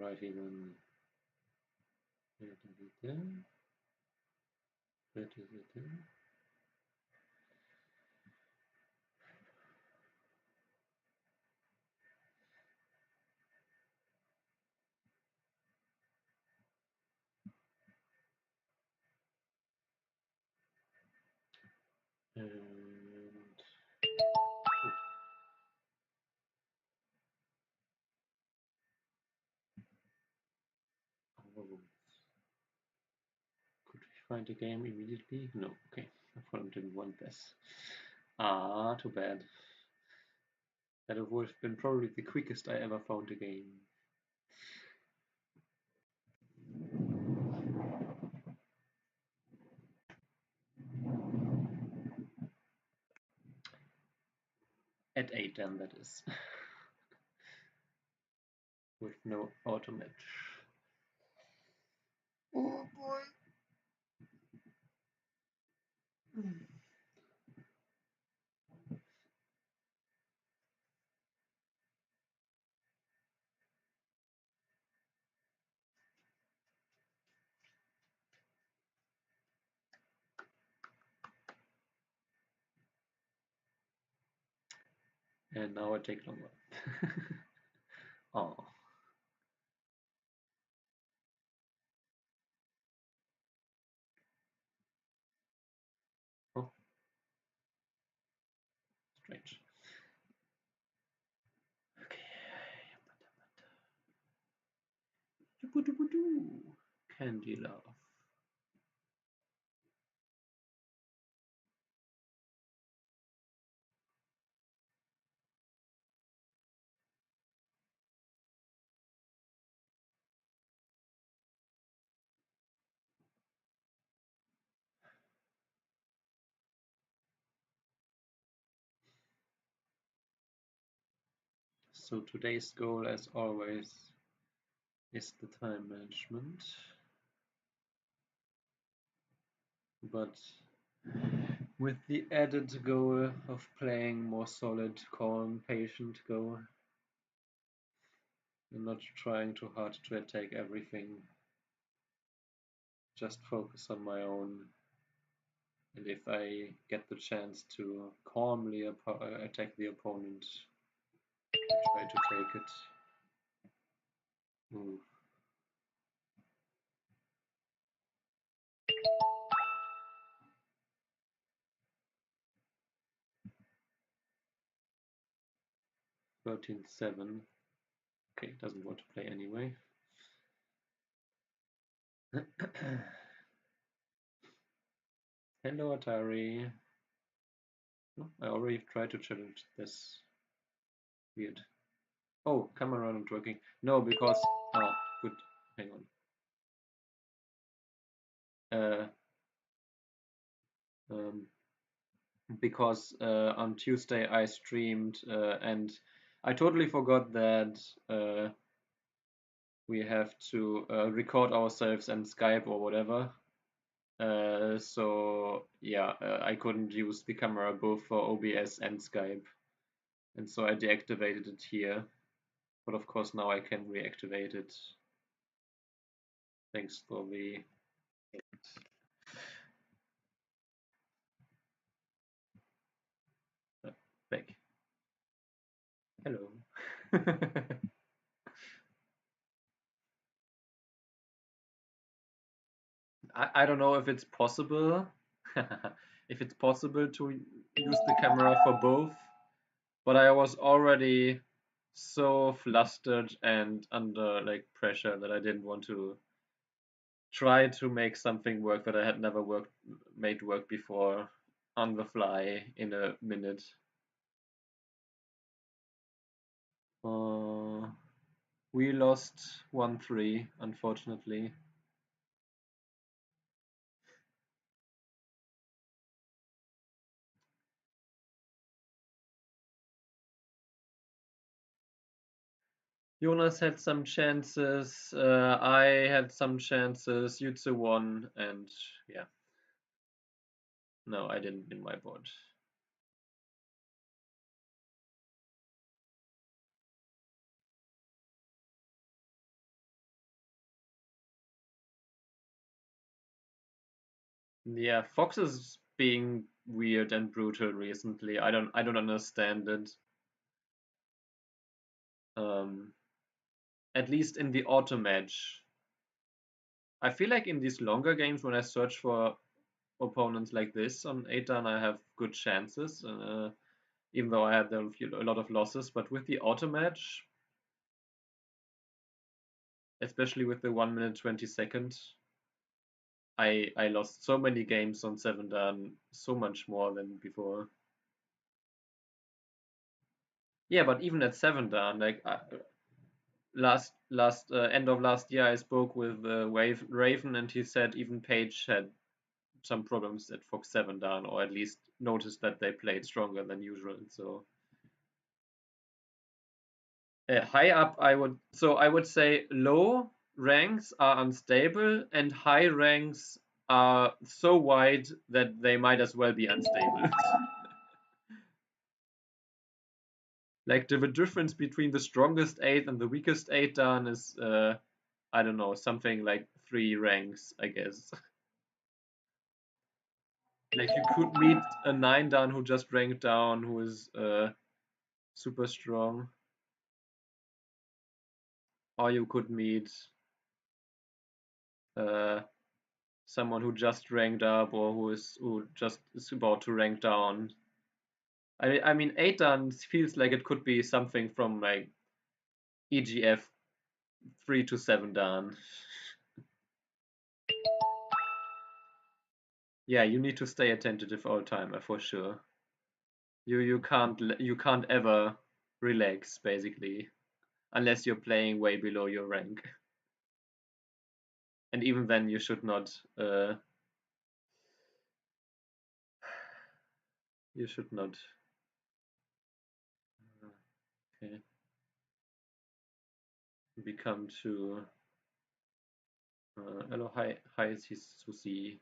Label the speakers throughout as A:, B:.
A: alrighty then. Where is it then? Where is it then? And oh, could we find a game immediately? No, okay. I probably didn't want this. Ah, too bad. That would have been probably the quickest I ever found a game. At 8 then, that is. With no automate. Oh boy. And now I take longer. Oh. Oh. Strange. Okay. Candy love. So today's goal, as always, is the time management. But with the added goal of playing more solid, calm, patient Go, and not trying too hard to attack everything. Just focus on my own. And if I get the chance to calmly attack the opponent, I try to take it. Ooh. (13-7). Okay, doesn't want to play anyway. Hello, Atari. Oh, I already tried to challenge this. Weird. Oh, camera not working. No, because oh, good. Hang on. Because on Tuesday I streamed and I totally forgot that we have to record ourselves and Skype or whatever. So yeah, I couldn't use the camera both for OBS and Skype, and so I deactivated it here. But of course now I can reactivate it. Thanks for the back. Hello. I don't know if it's possible if it's possible to use the camera for both, but I was already so flustered and under like pressure that I didn't want to try to make something work that I had never made work before on the fly in a minute. We lost 1-3, unfortunately. Jonas had some chances, I had some chances, Jutsu won, and yeah. No, I didn't win my board. Yeah, Fox is being weird and brutal recently. I don't understand it. Um, at least in the auto match. I feel like in these longer games, when I search for opponents like this on 8-dan, I have good chances, even though I had a lot of losses. But with the auto match, especially with the 1 minute 20 second, I lost so many games on 7-dan, so much more than before. Yeah, but even at 7-dan, like last end of last year, I spoke with Raven, and he said even Page had some problems at Fox 7-dan, or at least noticed that they played stronger than usual. So high up, I would say low ranks are unstable, and high ranks are so wide that they might as well be unstable. Like the difference between the strongest 8 and the weakest 8-dan is I don't know, something like 3 ranks, I guess. Like you could meet a 9-dan who just ranked down, who is super strong, or you could meet uh, someone who just ranked up, or who just is about to rank down. I mean, 8-dan feels like it could be something from like EGF 3 to 7-dan. Yeah, you need to stay attentive all time, for sure. You can't ever relax, basically, unless you're playing way below your rank. And even then, you should not you should not okay, become too hello, hi Susi.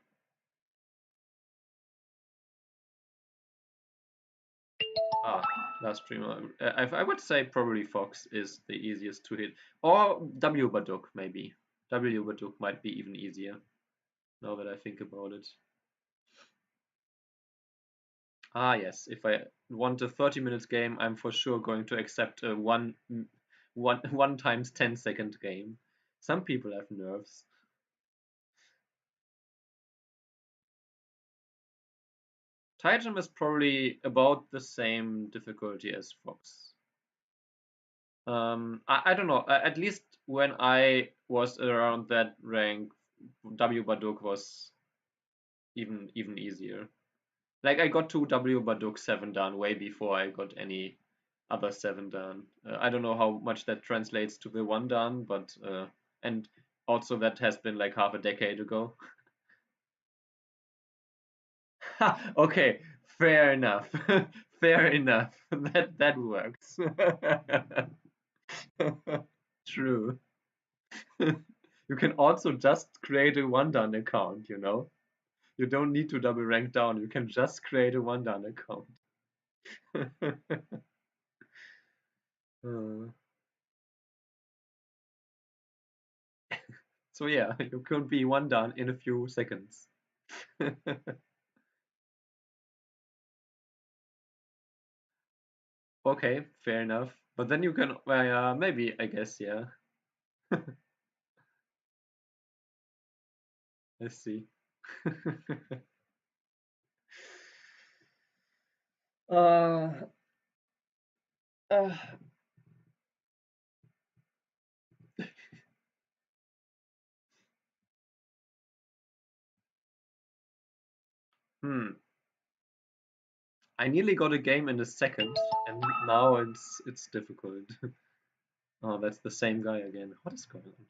A: Ah, last streamer. I would say probably Fox is the easiest to hit, or W Baduk maybe. W Baduk might be even easier now that I think about it. Ah yes, if I want a 30 minutes game, I'm for sure going to accept a one times 10-second game. Some people have nerves. Taijin is probably about the same difficulty as Fox. I don't know. At least when I was around that rank, W Baduk was even easier. Like I got to W Baduk 7-dan way before I got any other 7-dan. I don't know how much that translates to the 1-dan, but and also that has been like half a decade ago. Okay, fair enough. Fair enough. That works. True. You can also just create a 1-dan account, you know? You don't need to double rank down. You can just create a 1-dan account. Uh, so yeah, you could be 1-dan in a few seconds. Okay, fair enough. But then you can, maybe, I guess, yeah. Let's see. uh, uh, hmm. I nearly got a game in a second, and now it's difficult. Oh, that's the same guy again. What is going on?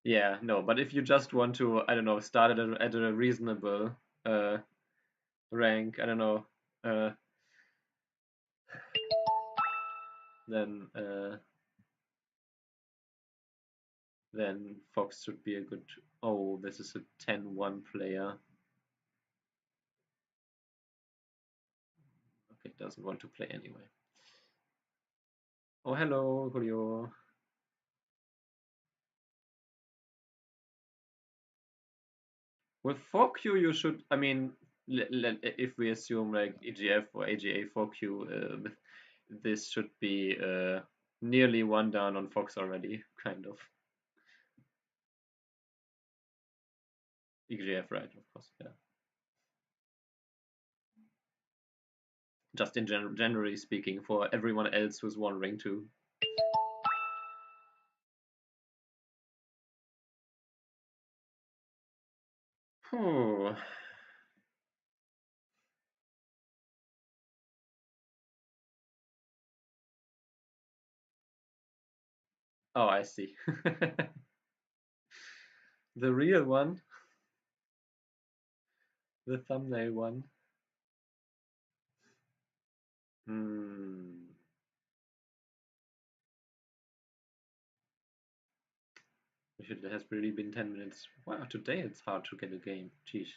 A: Yeah, no, but if you just want to, I don't know, start at a reasonable uh, rank, I don't know, uh, then then Fox should be a good. Oh, this is a 10-1 player. Okay, doesn't want to play anyway. Oh, hello, Julio. With 4Q, you should. I mean, if we assume like EGF or AGA 4Q, this should be nearly one down on Fox already, kind of. EGF, right? Of course, yeah. Just in generally speaking, for everyone else who's wondering too. Hmm. Oh, I see. The real one, the thumbnail one. Hmm. It has really been 10 minutes. Wow, today it's hard to get a game. Jeez.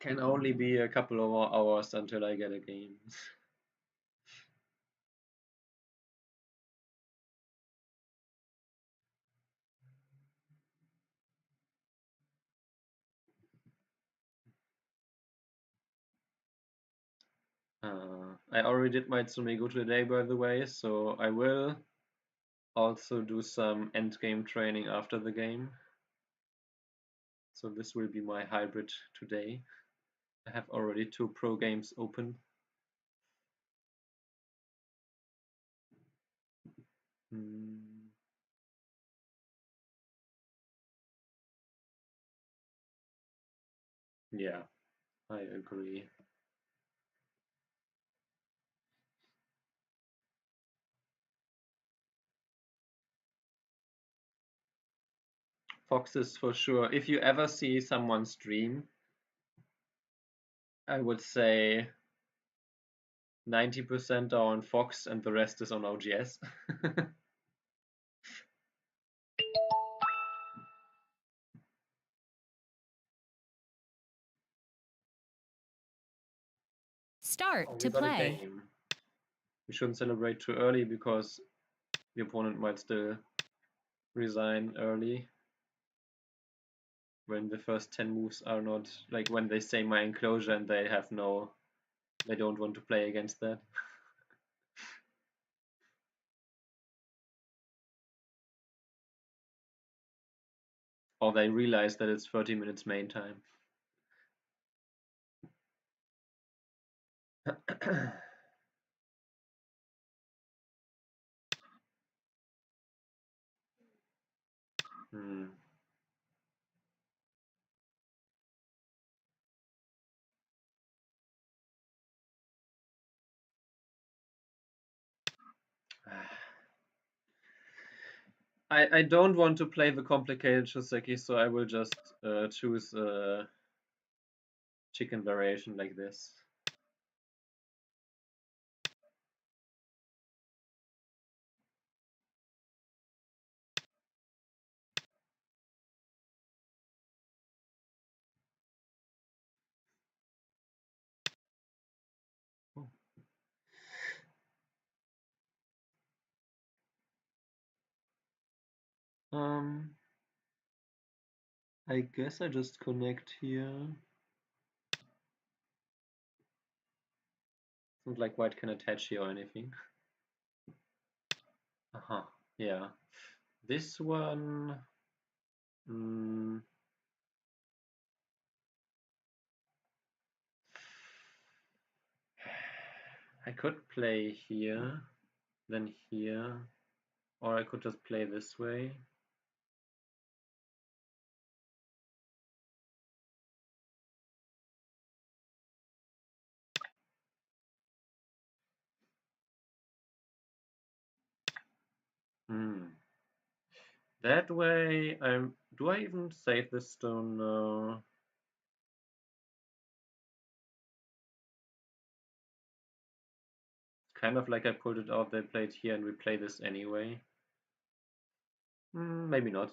A: Can only be a couple of more hours until I get a game. I already did my Tsumigo today, by the way, so I will also do some endgame training after the game. So this will be my hybrid today. I have already 2 pro games open. Yeah, I agree. Foxes for sure. If you ever see someone stream, I would say 90% are on Fox and the rest is on OGS.
B: Start to play.
A: We shouldn't celebrate too early because the opponent might still resign early when the first 10 moves are not like when they say my enclosure and they don't want to play against that. Or they realize that it's 30 minutes main time. Hmm. I don't want to play the complicated Shoseki, so I will just choose a chicken variation like this. I guess I just connect here. It's not like white can attach here or anything. Uh-huh, yeah. This one... I could play here, then here, or I could just play this way. That way, do I even save this stone? No. kind of like I pulled it out, they played here and we play this anyway. Maybe not.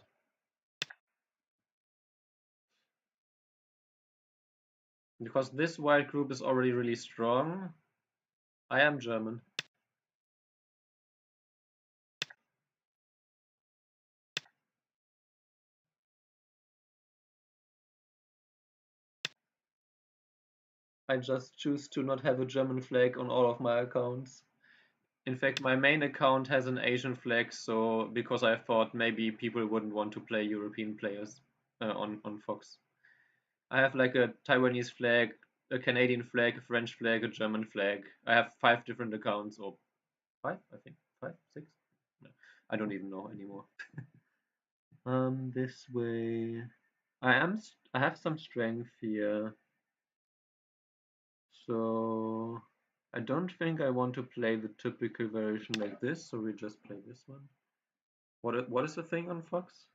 A: Because this white group is already really strong. I am German. I just choose to not have a German flag on all of my accounts. In fact, my main account has an Asian flag, so because I thought maybe people wouldn't want to play European players on Fox. I have like a Taiwanese flag, a Canadian flag, a French flag, a German flag. I have 5 different accounts, or 5, I think. 5, 6? No, I don't even know anymore. This way. I have some strength here. So I don't think I want to play the typical version like this, so we just play this one. What is the thing on Fox?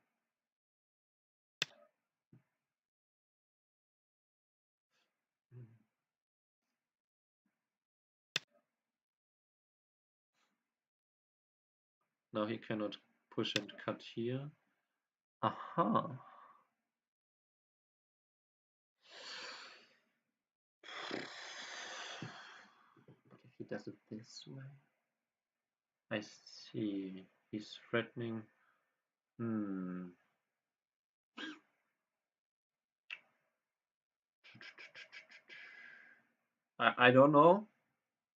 A: Now he cannot push and cut here. Aha. If he does it this way. I see. He's threatening. I don't know.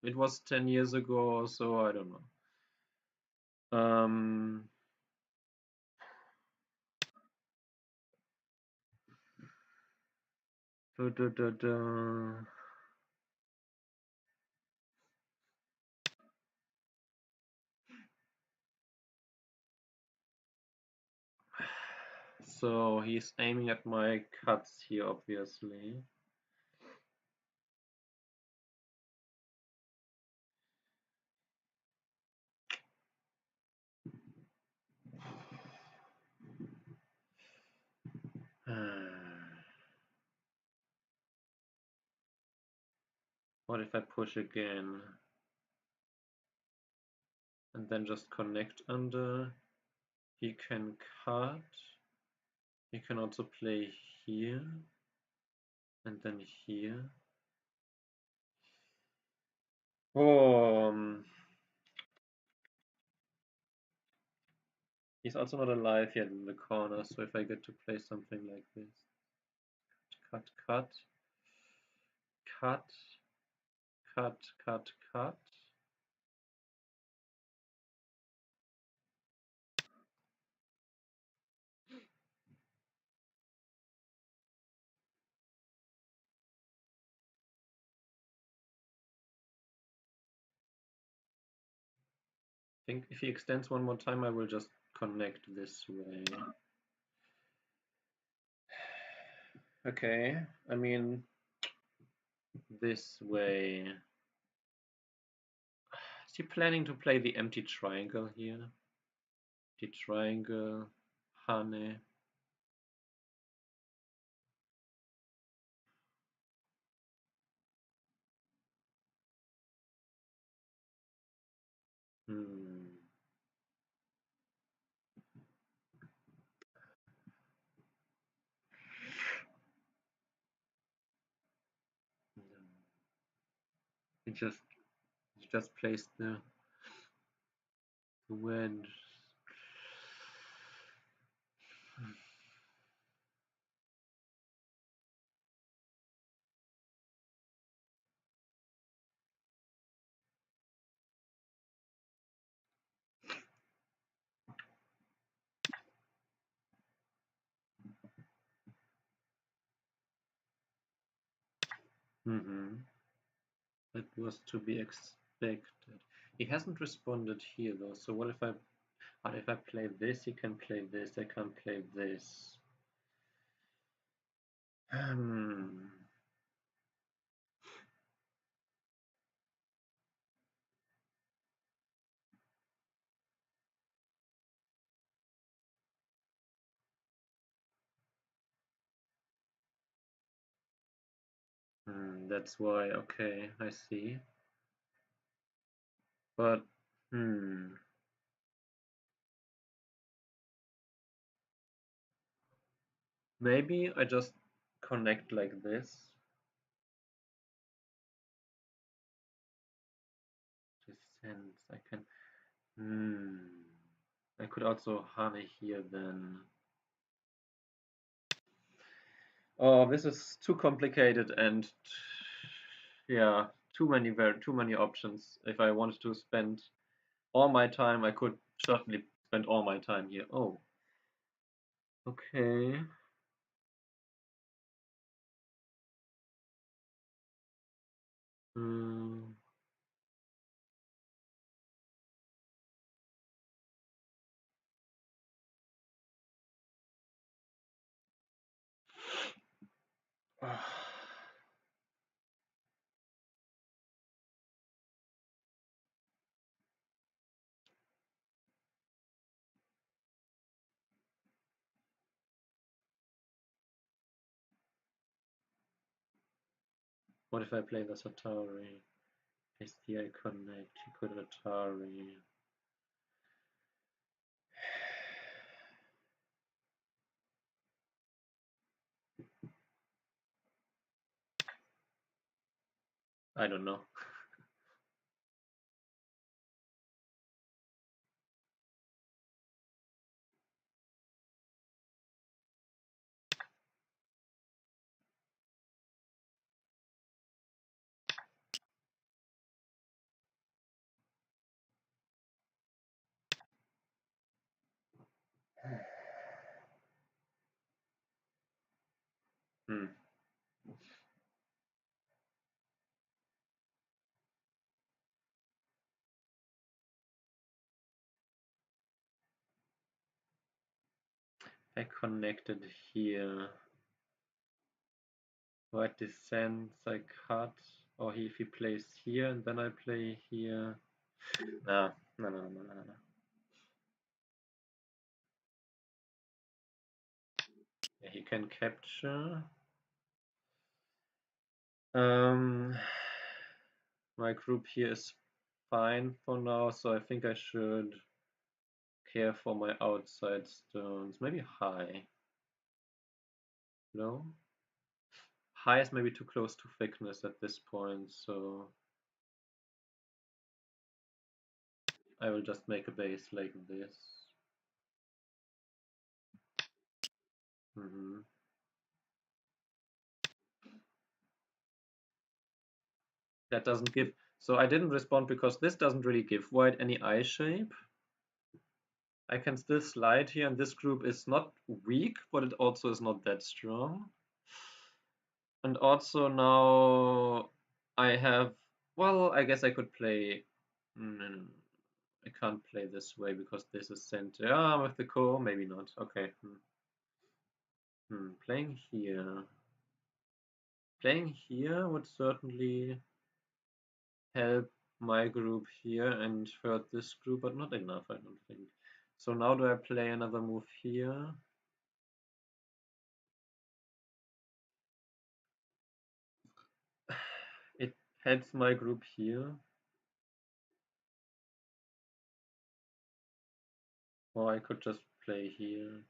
A: It was 10 years ago, so I don't know. Da, da, da, da. So he's aiming at my cuts here, obviously. What if I push again? And then just connect under. He can cut. He can also play here. And then here. Oh, he's also not alive yet in the corner, so if I get to play something like this. Cut, cut. Cut. Cut, cut, cut. I think if he extends one more time, I will just connect this way. Okay, I mean, this way. Is he planning to play the empty triangle here? The triangle, Hane. He just placed the wedge. That was to be expected. He hasn't responded here though, so what if I play this, he can play this, I can't play this. That's why, okay, I see. But maybe I just connect like this. Descent. I can. I could also honey here then. Oh, this is too complicated and yeah, too many options. If I wanted to spend all my time, I could certainly spend all my time here. Oh, okay. Hmm. What if I play the Atari? SDI Connect, he could Atari. I don't know. Hmm. I connected here. White descends, I cut. Or if he plays here and then I play here. No. Yeah, he can capture. My group here is fine for now, so I think I should care for my outside stones. Maybe high. No? High is maybe too close to thickness at this point, so I will just make a base like this. That doesn't give, so I didn't respond because this doesn't really give white any eye shape. I can still slide here, and this group is not weak, but it also is not that strong. And also now I have, well, I guess I could play, I can't play this way because this is center. Ah, with the core, maybe not. Okay. Playing here. Playing here would certainly help my group here and hurt this group, but not enough, I don't think. So now do I play another move here? It helps my group here. Or I could just play here.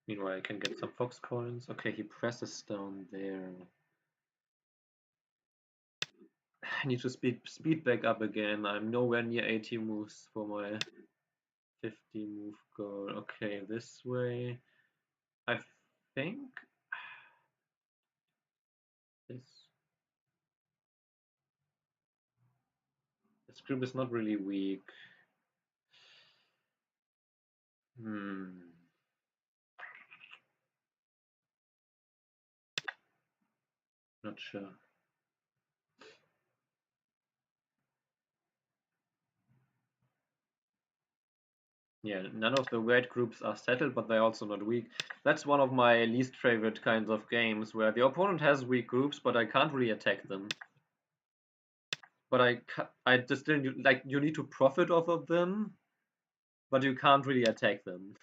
A: Meanwhile, I can get some fox coins. Okay, he presses down there. I need to speed back up again. I'm nowhere near 80 moves for my 50 move goal. Okay, this way. I think this group is not really weak. Not sure. Yeah, none of the red groups are settled, but they're also not weak. That's one of my least favorite kinds of games, where the opponent has weak groups, but I can't really attack them. But I just didn't, like, you need to profit off of them, but you can't really attack them.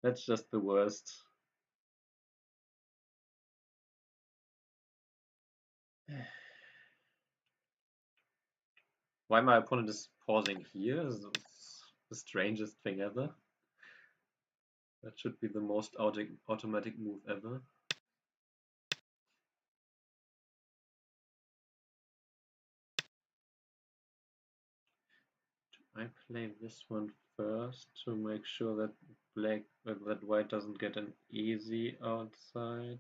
A: That's just the worst. Why my opponent is pausing here is the strangest thing ever. That should be the most automatic move ever. I play this one first to make sure that that white doesn't get an easy outside.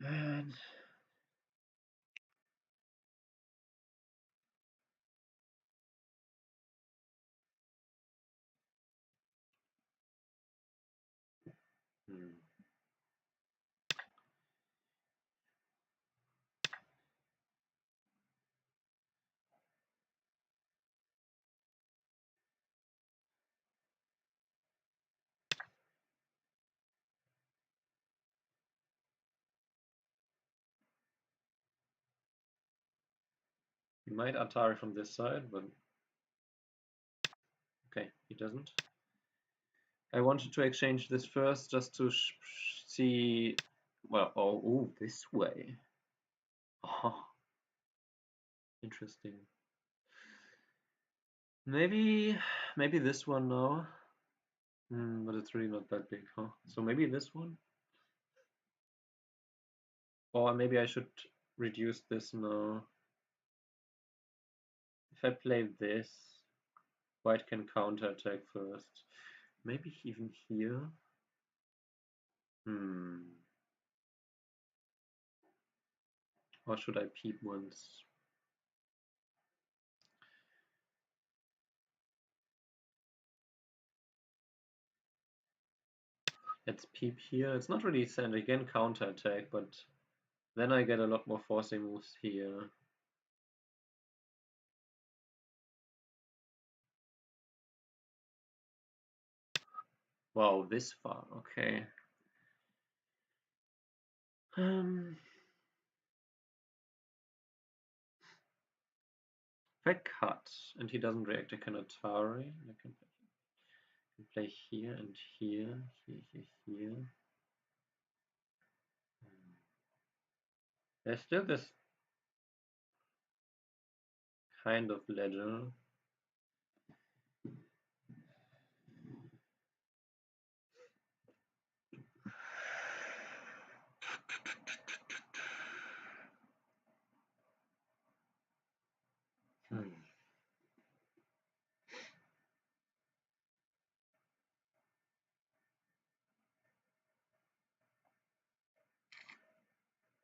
A: And he might Atari from this side, but okay, he doesn't. I wanted to exchange this first just to see. Well, oh, this way. Oh, interesting. Maybe this one now. But it's really not that big, huh? So maybe this one? Or maybe I should reduce this now. If I play this, white can counterattack first. Maybe even here. Or should I peep once? Let's peep here. It's not really send again counterattack, but then I get a lot more forcing moves here. Wow, this far, okay. If I cut and he doesn't react, I can Atari. I can play here and here, here. There's still this kind of ledger.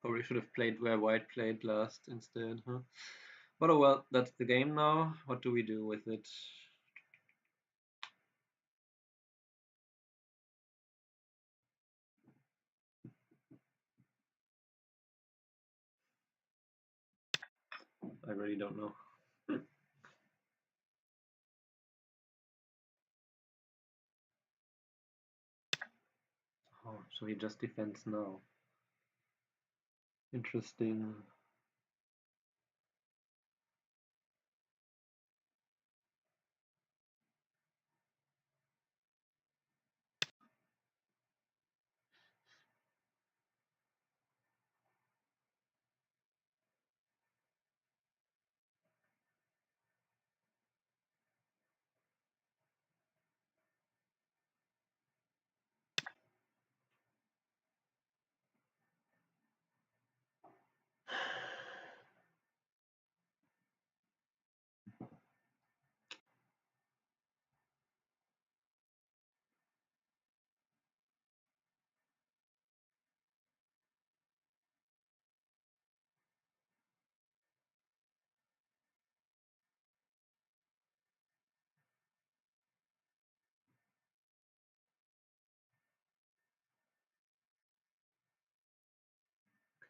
A: Probably should have played where white played last instead, huh? But oh well, that's the game now. What do we do with it? I really don't know. Oh, so he just defends now. Interesting.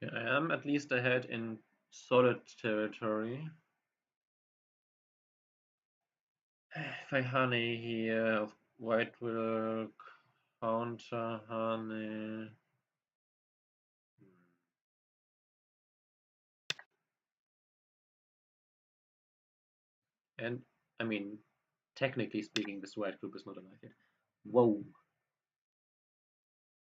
A: Okay, I am at least ahead in solid territory. If I honey here, white will counter honey. And I mean, technically speaking, this white group is not alive yet. Whoa.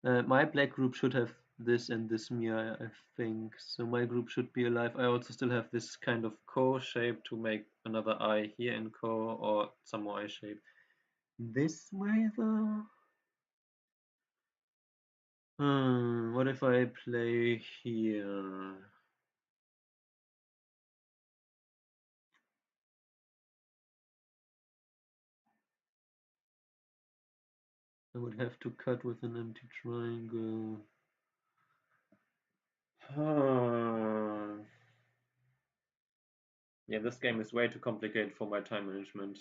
A: My black group should have this and this Mia, I think. So my group should be alive. I also still have this kind of Ko shape to make another eye here in Ko or some more eye shape. This way though? What if I play here? I would have to cut with an empty triangle. Yeah, this game is way too complicated for my time management.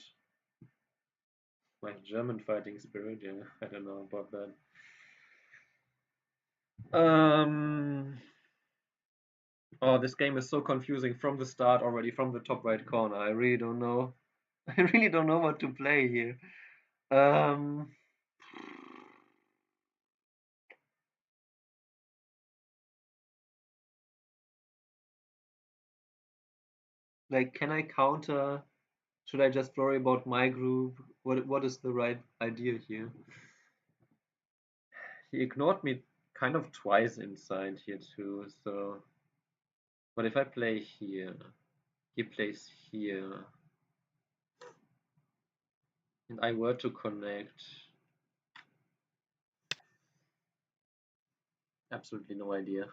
A: My German fighting spirit, yeah, I don't know about that. Oh, this game is so confusing from the start already, from the top right corner. I really don't know. I really don't know what to play here. Like, can I counter? Should I just worry about my group? What is the right idea here? He ignored me kind of twice inside here too, so what if I play here? He plays here. And I were to connect. Absolutely no idea.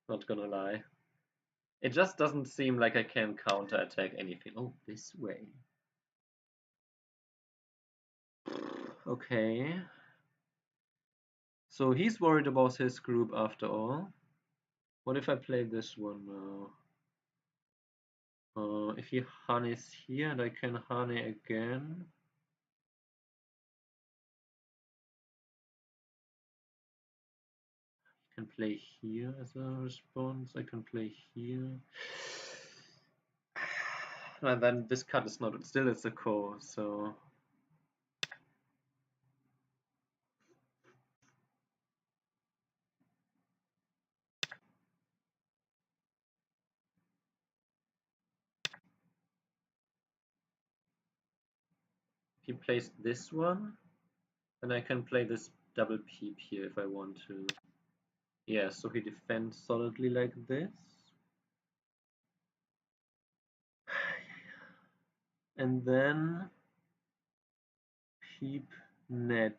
A: Not gonna lie. It just doesn't seem like I can counterattack anything. Oh, this way. Okay. So he's worried about his group after all. What if I play this one now? If he honeys here and I can honey again. I can play here as a response. I can play here. And then this card is not, still it's a core, so. If he plays this one, then I can play this double peep here if I want to. Yeah, so he defends solidly like this. And then peep net.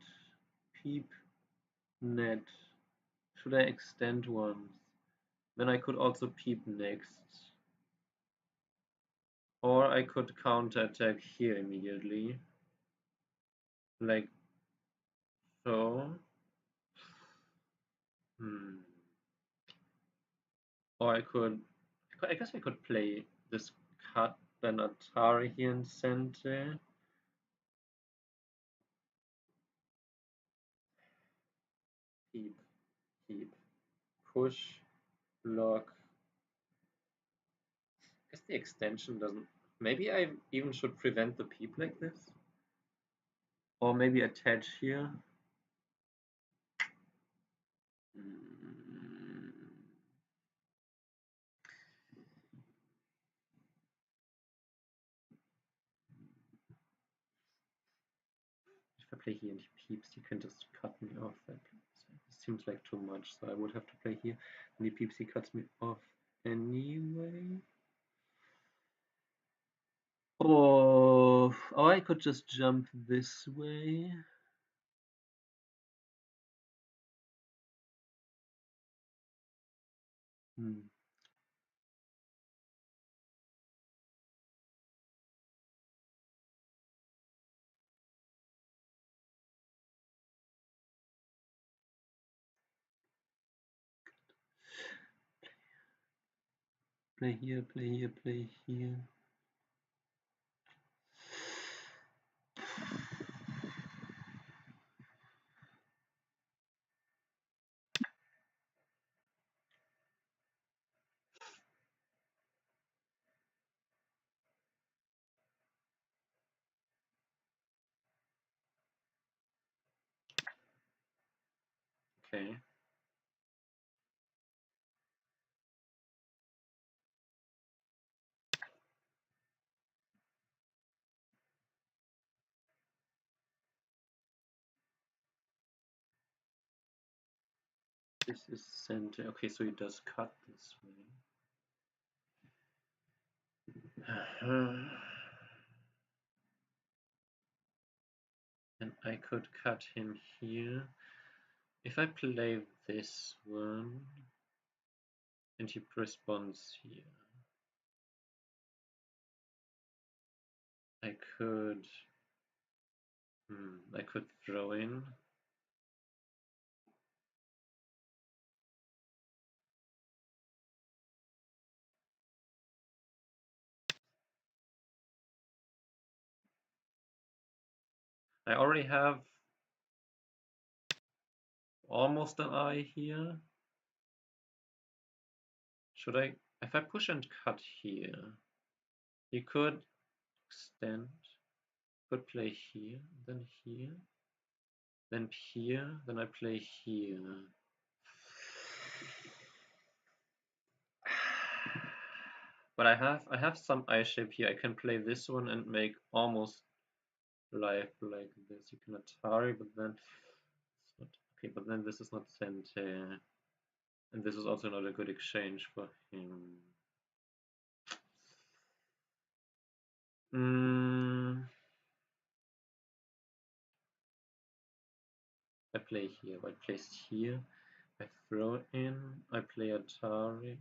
A: Peep net. Should I extend once? Then I could also peep next. Or I could counterattack here immediately. Like so. Or I guess I could play this cut, then Atari here in center. Peep, peep, push, block. I guess the extension doesn't. Maybe I even should prevent the peep like this. Or maybe attach here. If I play here and he peeps, he can just cut me off. That seems like too much, so I would have to play here. When he peeps, he cuts me off anyway. Oh, I could just jump this way. Play here, play here, play here. Okay. This is center. Okay, so he does cut this way. And I could cut him here. If I play this one, and he responds here, I could throw in. I already have almost an eye here. Should I, if I push and cut here, he could extend, could play here, then here, then here, then I play here. But I have some eye shape here. I can play this one and make almost life like this. You can Atari, but then it's not okay. But then this is not center, and this is also not a good exchange for him. I play here. I place here. I throw in. I play Atari.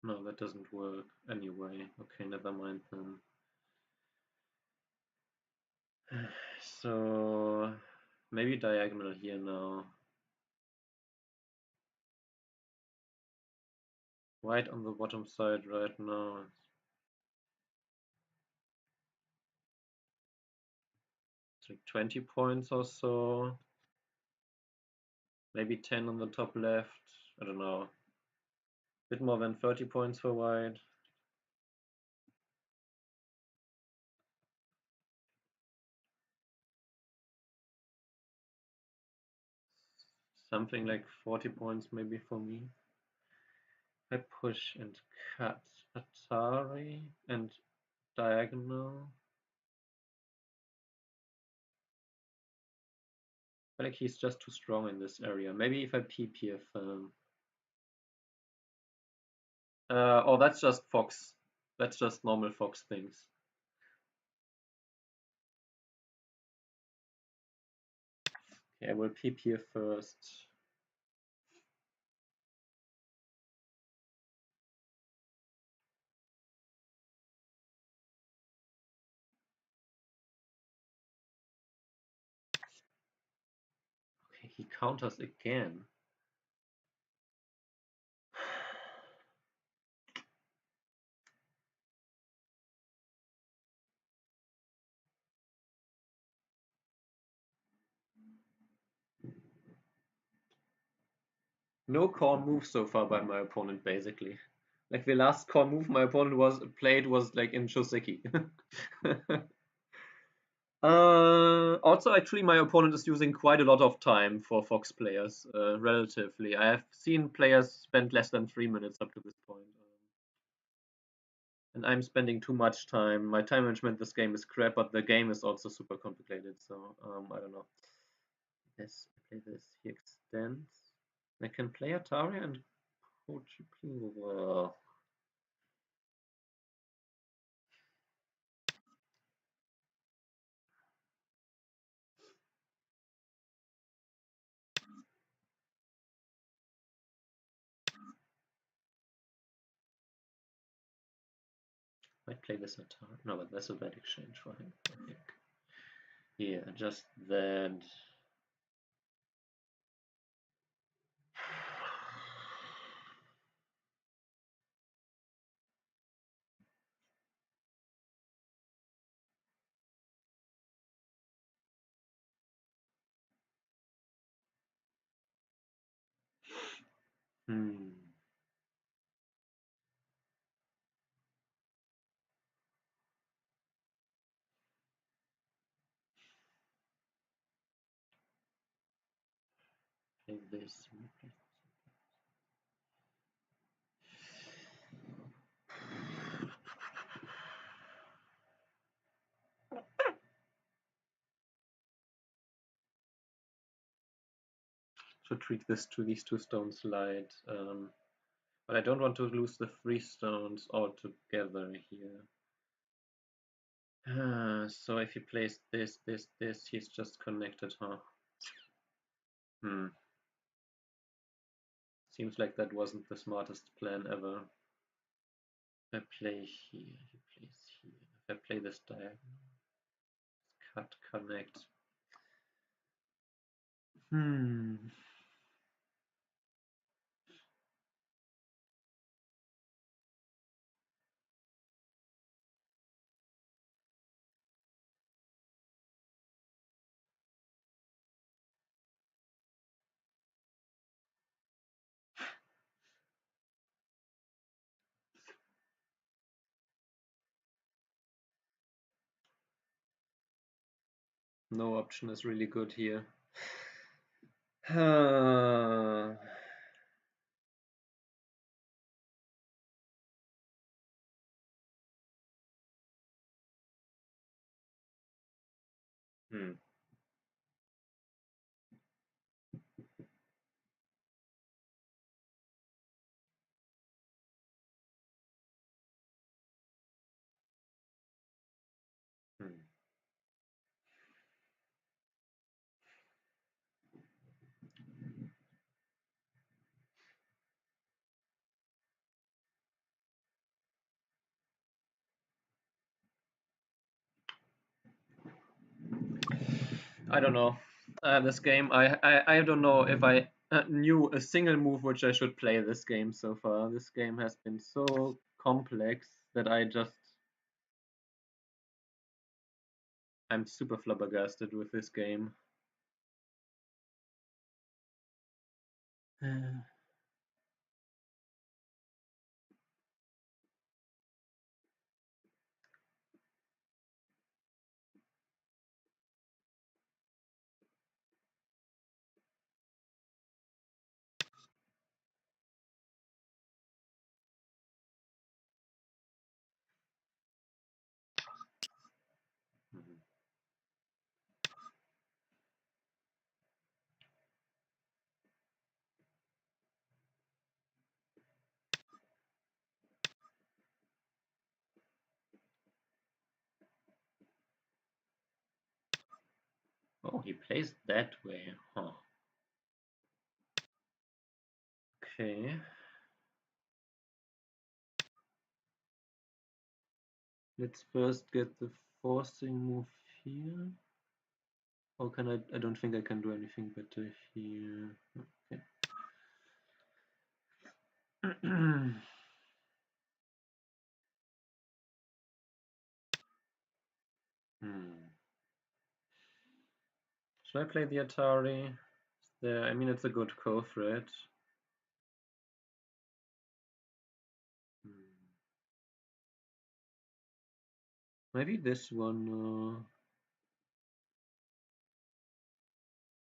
A: No, that doesn't work anyway. Okay, never mind then. So maybe diagonal here now. White on the bottom side right now. It's like 20 points or so. Maybe 10 on the top left. I don't know. A bit more than 30 points for white. Something like 40 points maybe for me. I push and cut Atari and diagonal. I feel like he's just too strong in this area. Maybe if I peep here firm. Oh, that's just Fox. That's just normal Fox things. Okay, I will peep here first. Okay, he counters again. No core move so far by my opponent, basically. Like the last core move my opponent played was like in Shoseki. Also, actually, my opponent is using quite a lot of time for Fox players, relatively. I have seen players spend less than 3 minutes up to this point. And I'm spending too much time. My time management this game is crap, but the game is also super complicated, so I don't know. Yes, I play this. He extends. I can play Atari and Coach. Might play this Atari. No, but that's a bad exchange for him, I think. Yeah, just that. Hmm. Play this. should treat these two stones light. But I don't want to lose the 3 stones altogether here. So if he plays this, he's just connected, huh? Seems like that wasn't the smartest plan ever. If I play here, he plays here. If I play this diagonal, cut, connect. No option is really good here. I don't know. This game, I don't know if I knew a single move which I should play this game so far. This game has been so complex that I'm super flabbergasted with this game. Oh, he plays that way, huh? Okay. Let's first get the forcing move here. Or can I don't think I can do anything better here. Okay. Should I play the Atari? I mean, it's a good co-thread. Maybe this one,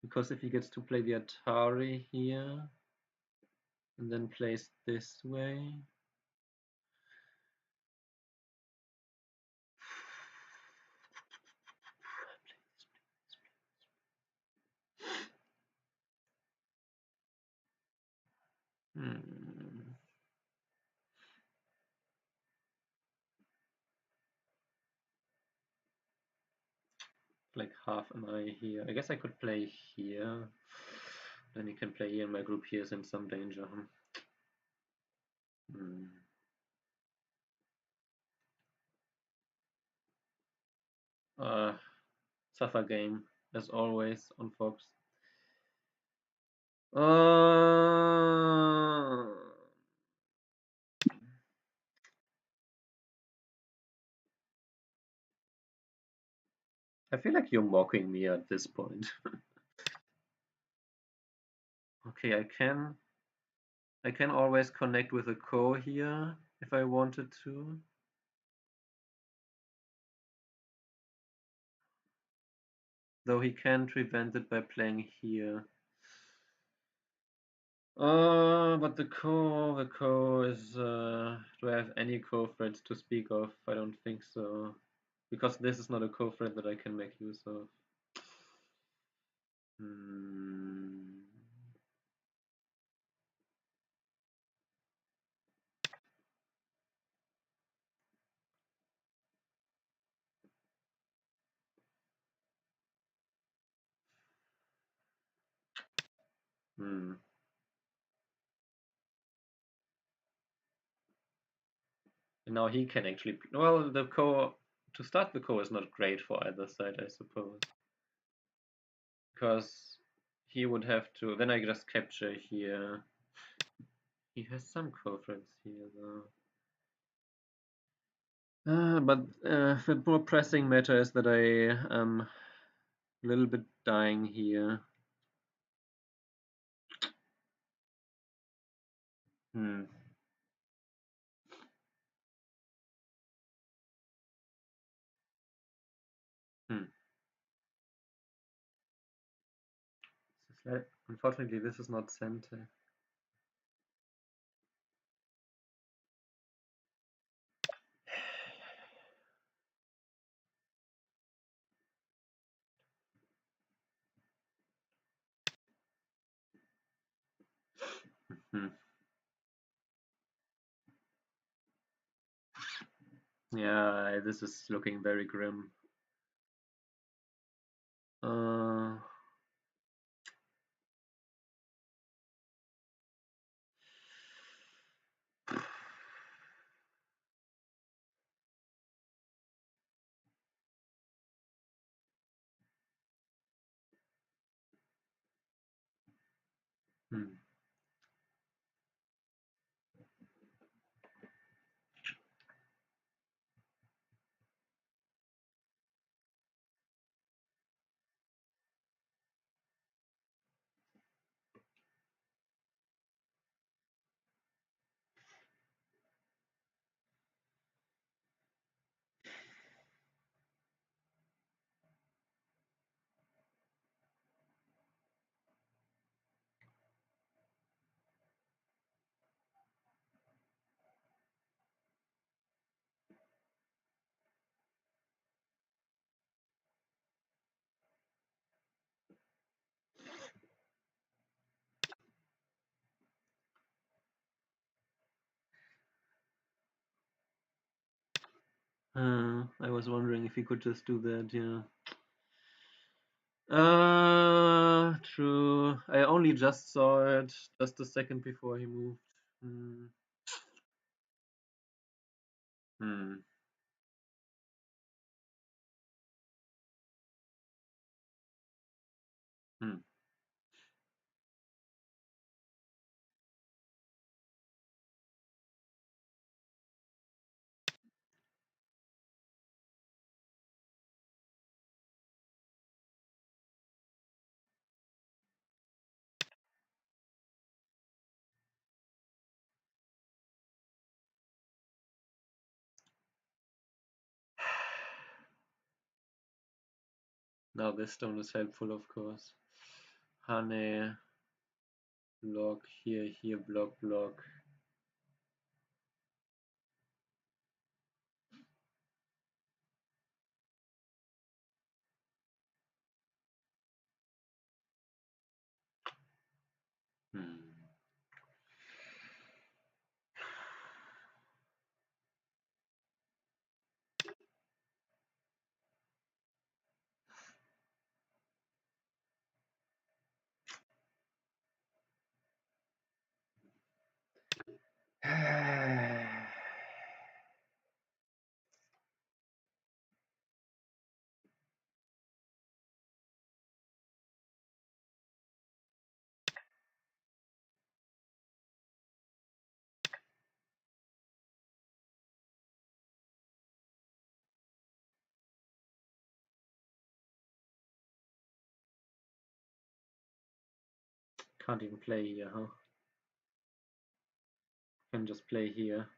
A: because if he gets to play the Atari here, and then plays this way. Like half am I here? I guess I could play here. Then he can play here, and my group here is in some danger. Suffer game, as always, on Fox. I feel like you're mocking me at this point. Okay, I can always connect with a ko here if I wanted to. Though he can prevent it by playing here. But the ko is, do I have any co-threads to speak of? I don't think so. Because this is not a co-thread that I can make use of. Hmm. And now he can actually. Well, the core to start the core is not great for either side, I suppose, because he would have to. Then I just capture here. He has some core threads here, though. But the more pressing matter is that I am a little bit dying here. Hmm. Hmm. Unfortunately, this is not center. Hmm. Yeah, this is looking very grim. Uh, hmm. I was wondering if he could just do that, yeah. True. I only just saw it just a second before he moved. Hmm. Hmm. Hmm. Now this stone is helpful, of course. Honey, block here, here, block, block. Hmm. Can't even play here, huh? Can just play here.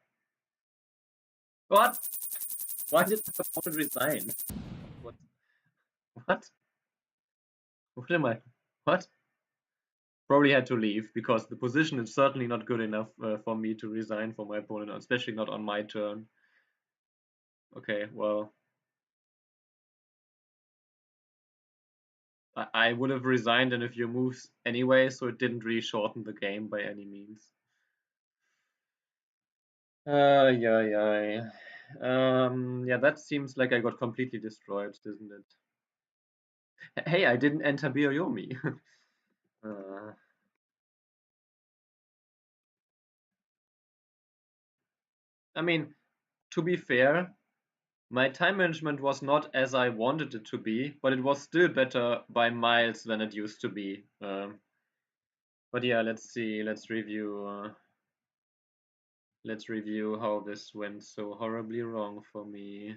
A: What? Why did the opponent resign? What? What? What am I? What? Probably had to leave because the position is certainly not good enough for me to resign for my opponent, especially not on my turn. Okay, well, I would have resigned in a few moves anyway, so it didn't really shorten the game by any means. Yeah, yeah. Yeah, that seems like I got completely destroyed, doesn't it? Hey, I didn't enter Bioyomi. uh, I mean, to be fair, my time management was not as I wanted it to be, but it was still better by miles than it used to be. But yeah, let's see. Let's review how this went so horribly wrong for me.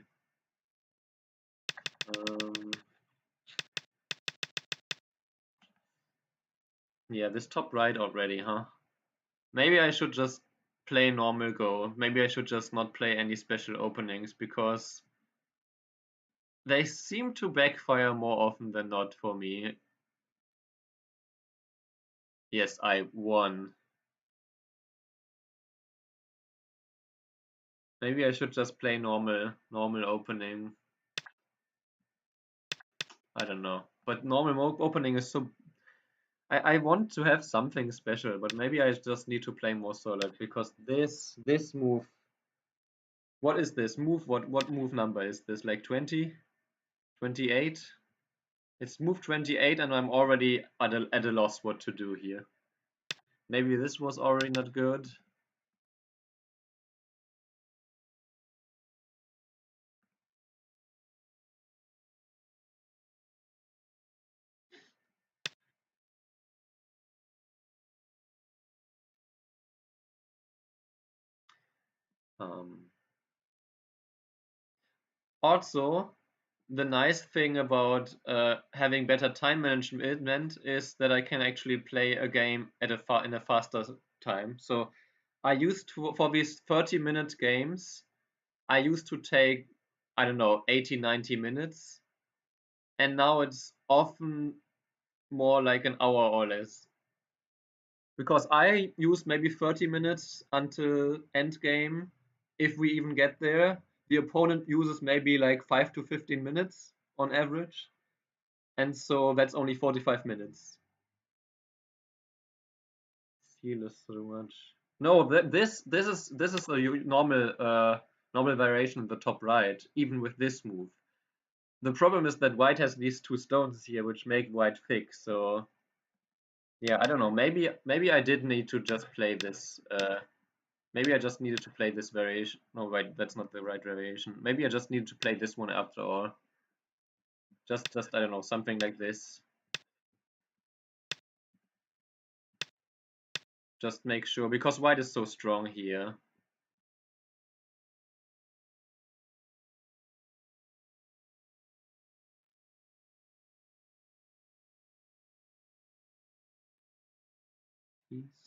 A: Yeah, this top right already, huh? Maybe I should just play normal Go. Maybe I should just not play any special openings because they seem to backfire more often than not for me. Yes, I won. Maybe I should just play normal opening. I don't know. But normal opening is so... I want to have something special, but maybe I just need to play more solid because this move... What is this move? What move number is this? Like 20? 28? It's move 28 and I'm already at a loss what to do here. Maybe this was already not good. Also, the nice thing about having better time management is that I can actually play a game at in a faster time. So I used to, for these 30-minute games, I used to take, I don't know, 80, 90 minutes. And now it's often more like an hour or less. Because I use maybe 30 minutes until end game. If we even get there, the opponent uses maybe like 5 to 15 minutes on average. And so that's only 45 minutes. Feel is so much. No, this is a normal variation in the top right, even with this move. The problem is that white has these two stones here, which make white thick. So yeah, I don't know. Maybe I did need to just play this. Maybe I just needed to play this variation. No, wait, that's not the right variation. Maybe I just needed to play this one after all. Just I don't know, something like this. Just make sure, because white is so strong here.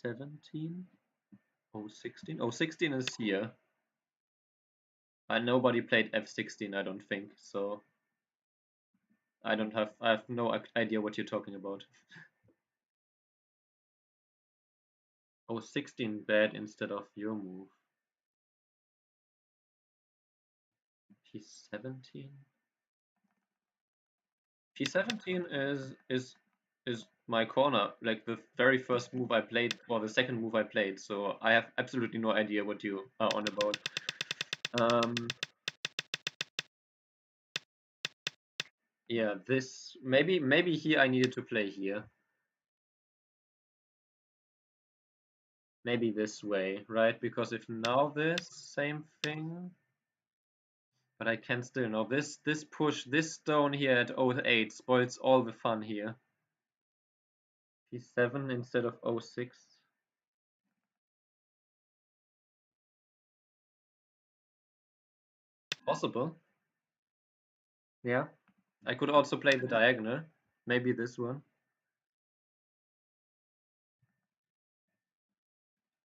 A: E17? O16? O16 is here. And nobody played F16, I don't think, so I have no idea what you're talking about. O16 bad instead of your move. P17? P17 is my corner, like the very first move I played or the second move I played, so I have absolutely no idea what you are on about. Yeah, this maybe here I needed to play here. Maybe this way, right? Because if now this same thing, but I can still know this push, this stone here at 08 spoils all the fun here. P7 instead of 06. Possible. Yeah. I could also play the diagonal. Maybe this one.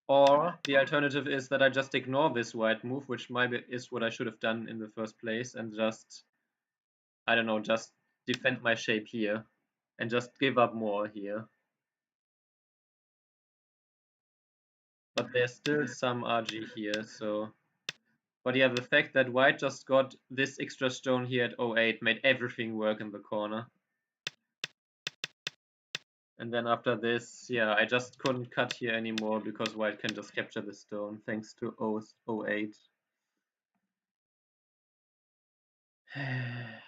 A: Or the alternative is that I just ignore this white move, which maybe is what I should have done in the first place, and just, I don't know, just defend my shape here and just give up more here. But there's still some RG here, so... But yeah, the fact that white just got this extra stone here at 08 made everything work in the corner. And then after this, yeah, I just couldn't cut here anymore because white can just capture the stone thanks to 08.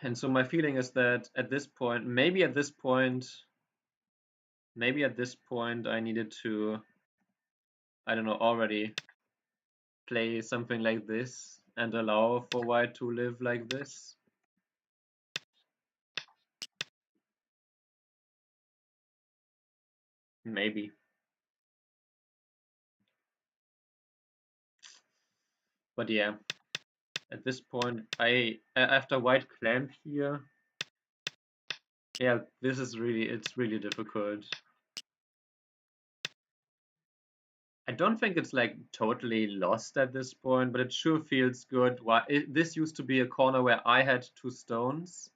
A: And so my feeling is that at this point, maybe at this point I needed to, I don't know, already play something like this and allow for white to live like this. Maybe. But yeah, at this point, after white clamp here, yeah, it's really difficult. I don't think it's like totally lost at this point, but it sure feels good. This used to be a corner where I had 2 stones,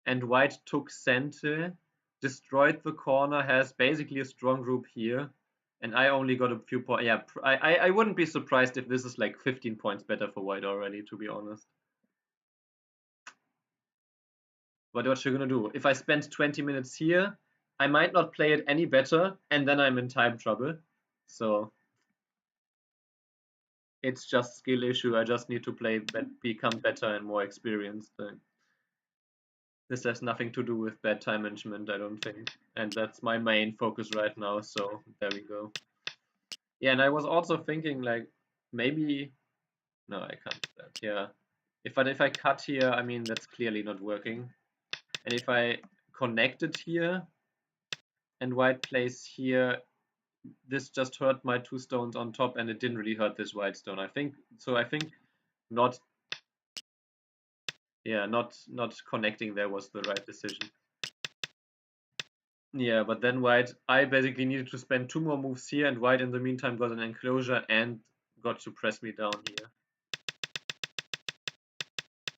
A: and white took center, destroyed the corner, has basically a strong group here, and I only got a few points. Yeah, I wouldn't be surprised if this is like 15 points better for white already, to be honest. But what you're gonna do? If I spend 20 minutes here, I might not play it any better, and then I'm in time trouble. So it's just skill issue. I just need to become better and more experienced. This has nothing to do with bad time management, I don't think. And that's my main focus right now, so there we go. Yeah, and I was also thinking like maybe no, I can't do that. Yeah. If I cut here, I mean that's clearly not working. And if I connect it here and white plays here, this just hurt my 2 stones on top and it didn't really hurt this white stone. I think not not connecting there was the right decision. Yeah, but then white, I basically needed to spend 2 more moves here, and white in the meantime got an enclosure and got to press me down here.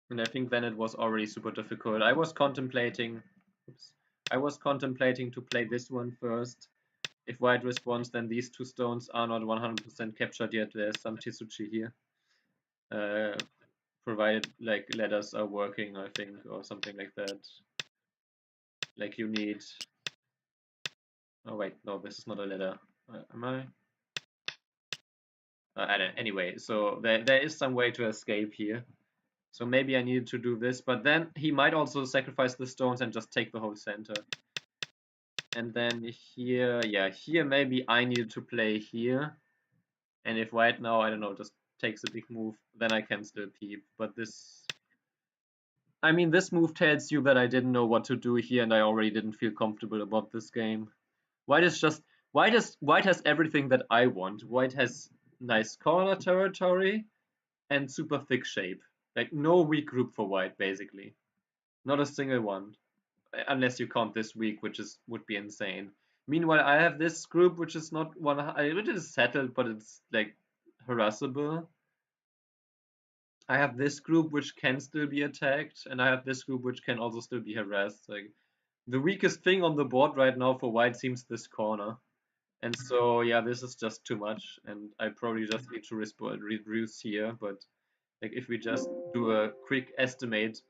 A: And I think then it was already super difficult. I was contemplating to play this one first. If white responds, then these 2 stones are not 100% captured yet. There's some Tisuchi here. Provided like ladders are working, I think, or something like that. Like you need... Oh wait, no, this is not a ladder. Am I? I don't. Anyway, so there is some way to escape here. So maybe I needed to do this, but then he might also sacrifice the stones and just take the whole center. And then here, yeah, here maybe I needed to play here. And if white now, I don't know, just takes a big move, then I can still peep. But this... I mean, this move tells you that I didn't know what to do here and I already didn't feel comfortable about this game. White has everything that I want. White has nice corner territory and super thick shape. Like no weak group for white, basically. Not a single one. Unless you count this week, which would be insane. Meanwhile, I have this group which is not which is settled, but it's like harassable. I have this group which can still be attacked, and I have this group which can also still be harassed. Like the weakest thing on the board right now for white seems this corner. And so yeah, this is just too much, and I probably just need to reduce here. But like if we just do a quick estimate,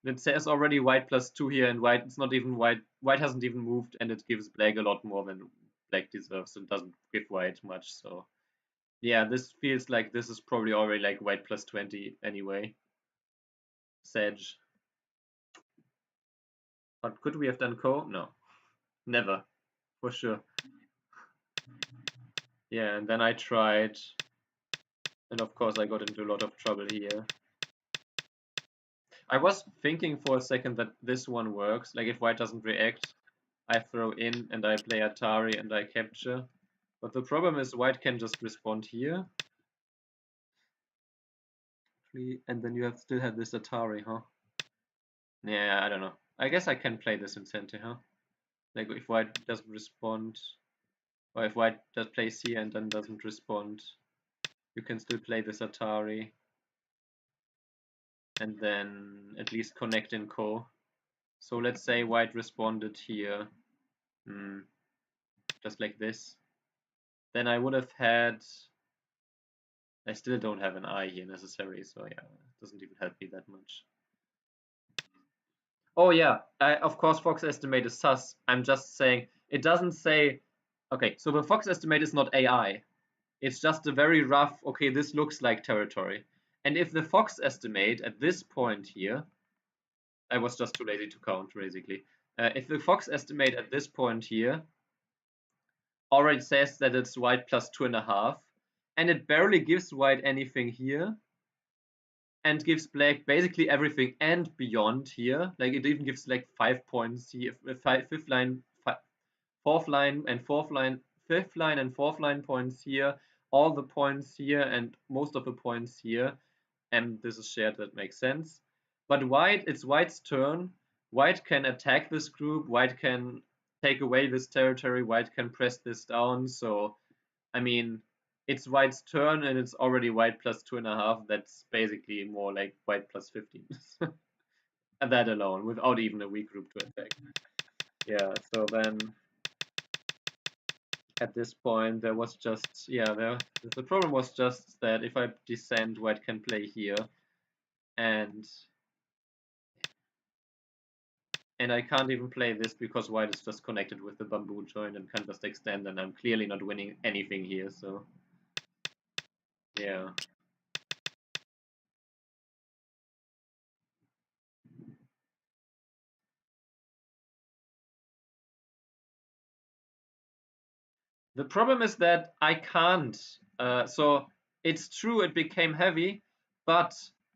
A: it says already white +2 here, and white it's not even white. White hasn't even moved, and it gives black a lot more than black deserves. It doesn't give white much. So yeah, this feels like this is probably already like white +20 anyway. Sedge. But could we have done ko? No, never, for sure. Yeah, and then I tried, and of course I got into a lot of trouble here. I was thinking for a second that this one works, like if white doesn't react, I throw in and I play Atari and I capture. But the problem is white can just respond here. And then you still have this Atari, huh? Yeah, I don't know. I guess I can play this in center, huh? Like if white doesn't respond, or if white just plays here and then doesn't respond, you can still play this Atari. And then at least connect in ko. So let's say white responded here, just like this. Then I would have had... I still don't have an eye here necessary, so yeah, it doesn't even help me that much. Oh yeah, of course Fox estimate is sus. I'm just saying, it doesn't say... Okay, so the Fox estimate is not AI. It's just a very rough, okay, this looks like territory. And if the Fox estimate at this point here... I was just too lazy to count, basically. If the Fox estimate at this point here already says that it's white +2.5, and it barely gives white anything here, and gives black basically everything and beyond here. Like it even gives like 5 points here, fifth line, fourth line and fourth line, fifth line and fourth line points here, all the points here and most of the points here. And this is shared, that makes sense. But white, it's white's turn. White can attack this group, white can take away this territory, white can press this down. So, I mean, it's white's turn and it's already white plus 2.5. That's basically more like white plus 15. And that alone, without even a weak group to attack. Yeah, so then at this point there was just, the problem was just that if I descend, white can play here. And I can't even play this because white is just connected with the bamboo joint and can just extend, and I'm clearly not winning anything here, so yeah. The problem is that I can't. So it's true it became heavy, but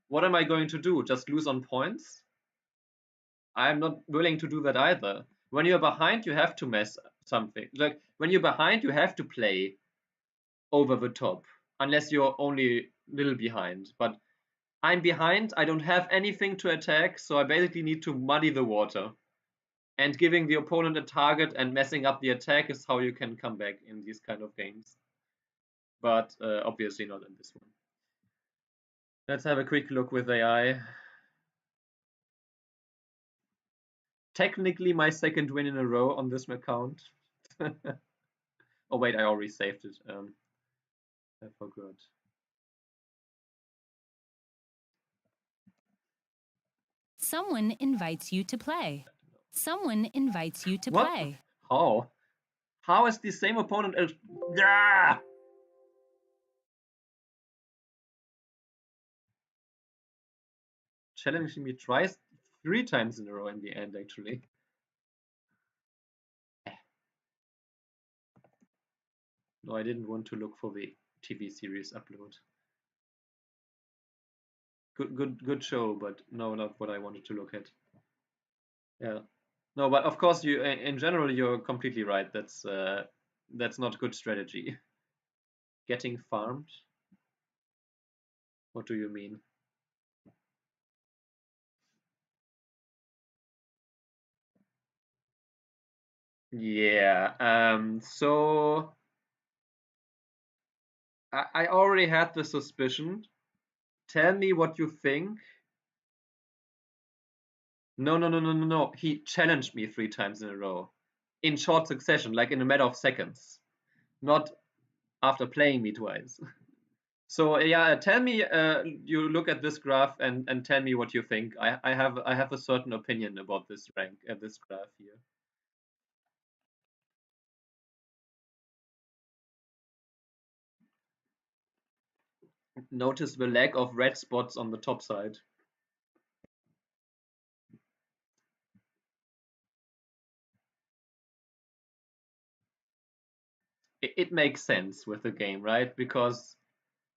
A: what am I going to do? Just lose on points? I'm not willing to do that either. When you're behind, you have to mess something. Like when you're behind, you have to play over the top, unless you're only a little behind. But I'm behind, I don't have anything to attack, so I basically need to muddy the water. And giving the opponent a target and messing up the attack is how you can come back in these kind of games. But obviously not in this one. Let's have a quick look with AI. Technically my second win in a row on this account. Oh wait, I already saved it. I forgot.
B: Someone invites you to play. Someone invites you to
A: What?
B: play.
A: How? How is the same opponent? Yeah! Challenging me twice, 3 times in a row in the end, actually. No, I didn't want to look for the TV series upload. Good show, but no, not what I wanted to look at. Yeah. No, but of course, you in general you're completely right. That's not good strategy. Getting farmed? What do you mean? Yeah. So I already had the suspicion. Tell me what you think. No. He challenged me 3 times in a row, in short succession, like in a matter of seconds, not after playing me twice. So yeah, tell me. You look at this graph and tell me what you think. I have a certain opinion about this rank this graph here. Notice the lack of red spots on the top side. It makes sense with the game, right? Because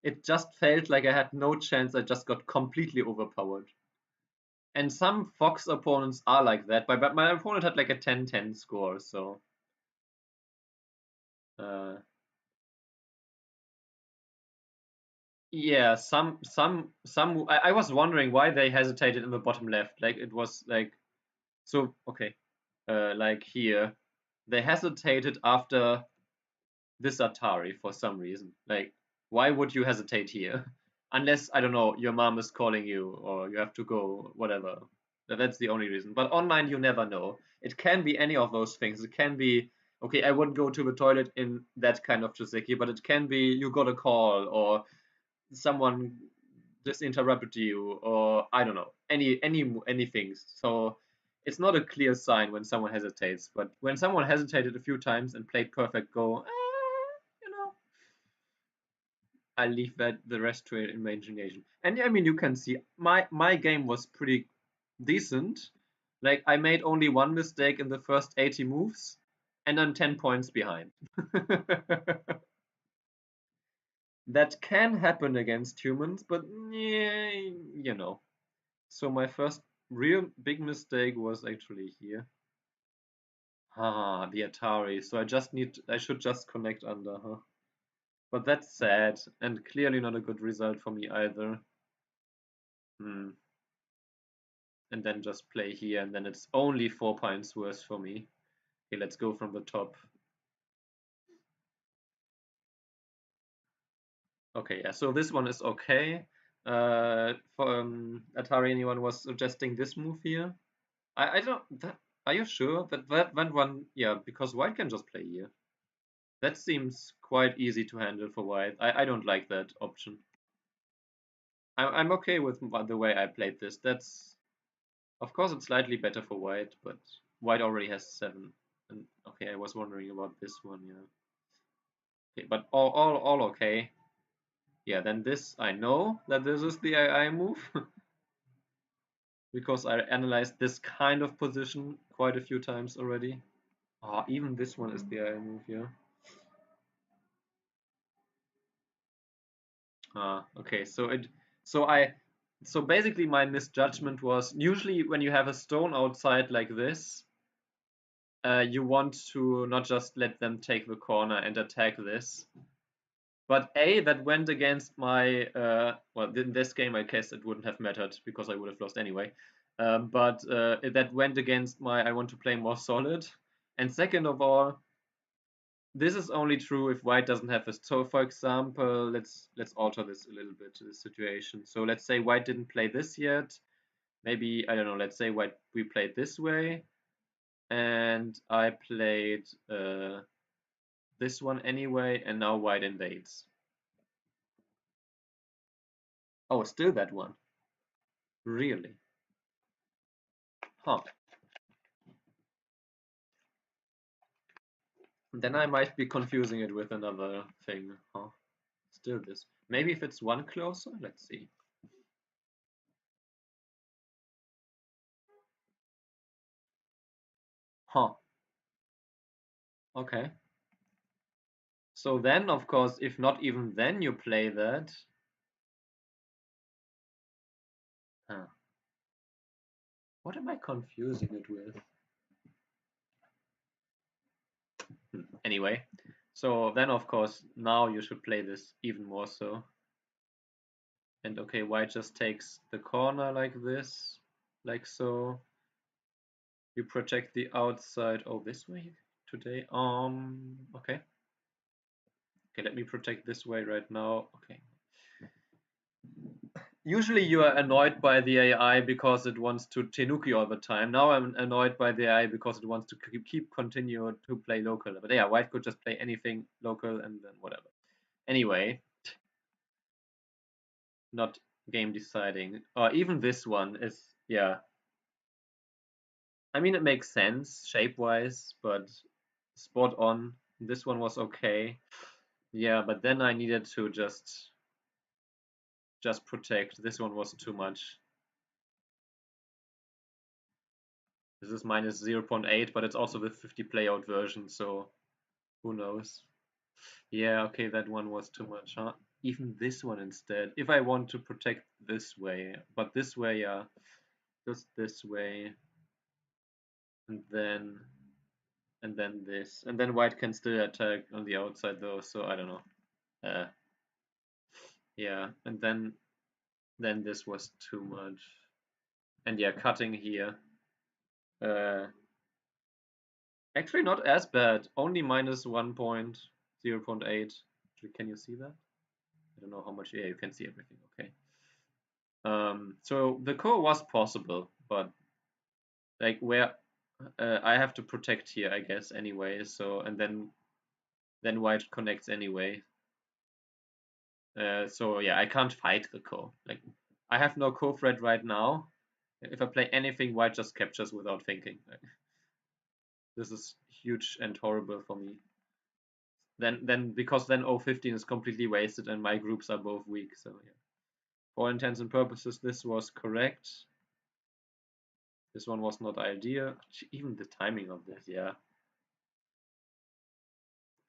A: it just felt like I had no chance. I just got completely overpowered. And some Fox opponents are like that, but my opponent had like a 10-10 score, so yeah, I was wondering why they hesitated in the bottom left. Like it was like, so okay, like here, they hesitated after this Atari for some reason. Like, why would you hesitate here? Unless, I don't know, your mom is calling you or you have to go, whatever. That's the only reason. But online, you never know. It can be any of those things. It can be, okay, I wouldn't go to the toilet in that kind of Joseki, but it can be you got a call or someone just interrupted you or I don't know, anything. So it's not a clear sign when someone hesitates, but when someone hesitated a few times and played perfect go, you know, I leave that the rest to imagination. And I mean, you can see my game was pretty decent. Like I made only one mistake in the first 80 moves, and I'm 10 points behind. That can happen against humans, but yeah, you know. So my first real big mistake was actually here. Ah, the Atari. So I should just connect under, huh? But that's sad, and clearly not a good result for me either. Hmm. And then just play here, and then it's only 4 points worse for me. Okay, let's go from the top. Okay, yeah, so this one is okay. For Atari, anyone was suggesting this move here? I don't. Are you sure that one? Yeah, because white can just play here. That seems quite easy to handle for white. I don't like that option. I'm okay with the way I played this. That's, of course, it's slightly better for white, but white already has 7. And okay, I was wondering about this one, yeah. Okay, but all okay. Yeah, then this, I know that this is the AI move because I analyzed this kind of position quite a few times already. Ah, even this one is the AI move, yeah. Ah, okay. So basically my misjudgment was usually when you have a stone outside like this, you want to not just let them take the corner and attack this. But A, that went against my, well, in this game, I guess it wouldn't have mattered because I would have lost anyway. But that went against my, I want to play more solid. And second of all, this is only true if white doesn't have this. So for example, let's alter this a little bit, the situation. So let's say white didn't play this yet. Maybe, I don't know, let's say we played this way. And I played this one anyway, and now white invades. Oh, still that one. Really? Huh. Then I might be confusing it with another thing. Huh. Still this. Maybe if it's one closer? Let's see. Huh. Okay. So then, of course, if not even then you play that. Huh. What am I confusing it with? Anyway, so then of course now you should play this even more so. And okay, white just takes the corner like this, like so. You project the outside. Oh, this way today. Okay. Okay, let me protect this way right now. Okay. Usually you are annoyed by the AI because it wants to Tenuki all the time. Now I'm annoyed by the AI because it wants to keep continue to play local. But yeah, white could just play anything local and then whatever. Anyway, not game deciding. Or even this one is, yeah. I mean, it makes sense shape-wise, but spot on. This one was okay. Yeah, but then I needed to just protect. This one was too much. This is minus 0.8, but it's also the 50 playout version, so who knows? Yeah, okay, that one was too much, huh? Even this one instead. If I want to protect this way, but this way, yeah, just this way, and then this, and then white can still attack on the outside though. So I don't know. Yeah, and then this was too much, and yeah, cutting here. Uh, Actually, not as bad. Only minus 1.0.8. Can you see that? I don't know how much. Yeah, you can see everything. Okay. So the core was possible, but like where I have to protect here, I guess, anyway. So and then white connects anyway. So yeah, I can't fight the core. Like I have no core threat right now. If I play anything, white just captures without thinking. Like, this is huge and horrible for me. Then because then 015 is completely wasted and my groups are both weak. So yeah, for all intents and purposes, this was correct. This one was not ideal. Even the timing of this, yeah.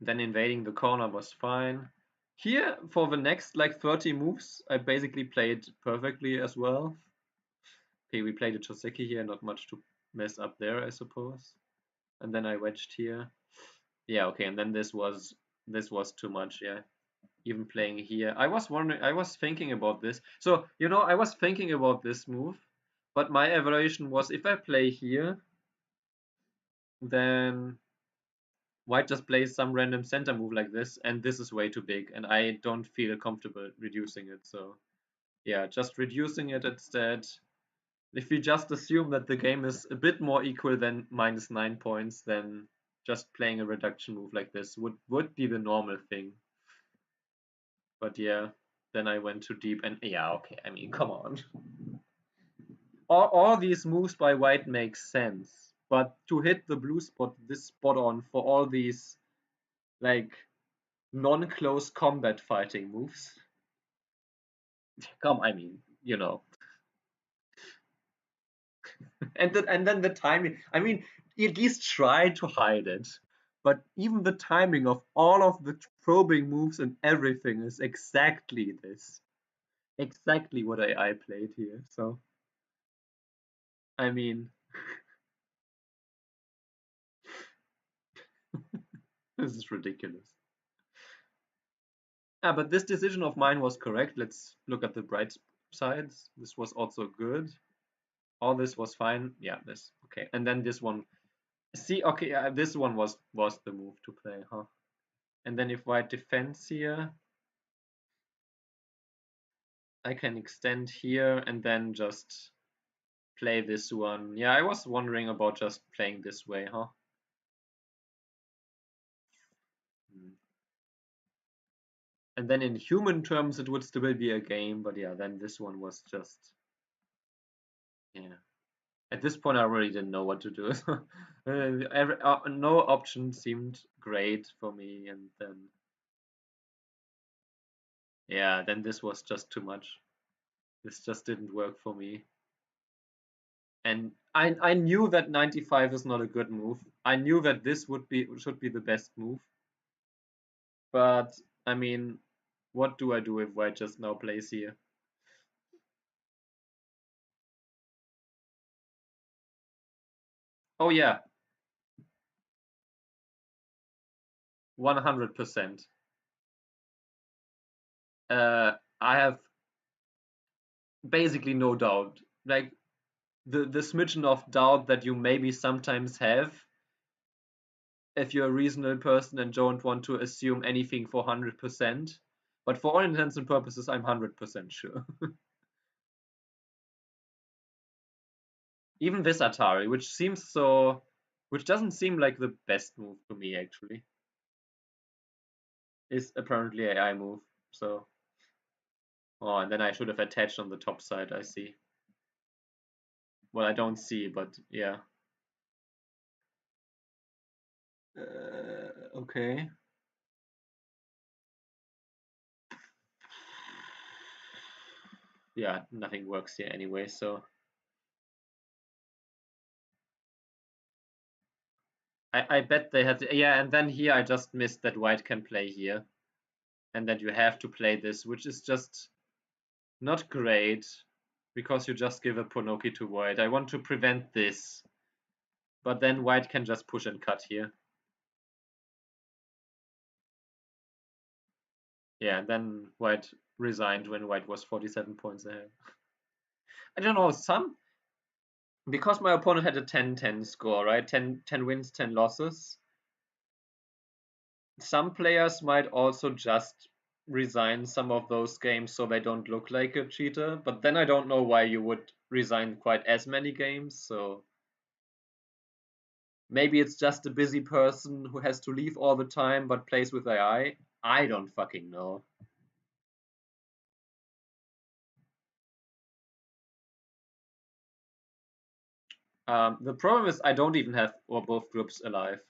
A: Then invading the corner was fine. Here, for the next like 30 moves, I basically played perfectly as well. Okay, we played a Joseki here, not much to mess up there, I suppose. And then I wedged here. Yeah, okay, and then this was too much, yeah. Even playing here. I was thinking about this. So, you know, I was thinking about this move, but my evaluation was if I play here, then white just plays some random center move like this, and this is way too big, and I don't feel comfortable reducing it. So, yeah, just reducing it instead. If we just assume that the game is a bit more equal than -9 points, then just playing a reduction move like this would be the normal thing. But yeah, then I went too deep, and yeah, okay, I mean, come on. All these moves by white make sense, but to hit the blue spot this spot on for all these like non-close combat fighting moves, come, I mean, you know. And then the timing, I mean, at least try to hide it. But even the timing of all of the probing moves and everything is exactly this. Exactly what I played here. So, I mean, this is ridiculous. Ah, but this decision of mine was correct. Let's look at the bright sides. This was also good. All this was fine. Yeah, this okay. And then this one. See, okay, this one was the move to play, huh? And then if white defends here, I can extend here and then just play this one. Yeah, I was wondering about just playing this way, huh? And then in human terms, it would still be a game, but yeah, then this one was just, yeah. At this point, I really didn't know what to do. No option seemed great for me, and then, yeah, then this was just too much. This just didn't work for me. And I knew that 95 is not a good move. I knew that this should be the best move. But I mean, what do I do if white just now plays here? Oh yeah, 100%. I have basically no doubt. Like the smidgen of doubt that you maybe sometimes have if you're a reasonable person and don't want to assume anything for 100%. But for all intents and purposes, I'm 100% sure. Even this Atari, which doesn't seem like the best move to me actually, is apparently AI move. So, oh, and then I should have attached on the top side. I see. Well, I don't see, but yeah. Okay. Yeah, nothing works here anyway, so I bet they had, yeah, and then here I just missed that white can play here, and that you have to play this, which is just not great, because you just give a Ponoki to white. I want to prevent this, but then white can just push and cut here. Yeah, and then white resigned when white was 47 points ahead. I don't know, because my opponent had a 10-10 score, right? 10 wins, 10 losses. Some players might also just resign some of those games so they don't look like a cheater, but then I don't know why you would resign quite as many games, so maybe it's just a busy person who has to leave all the time but plays with AI. I don't fucking know. The problem is I don't even have or both groups alive.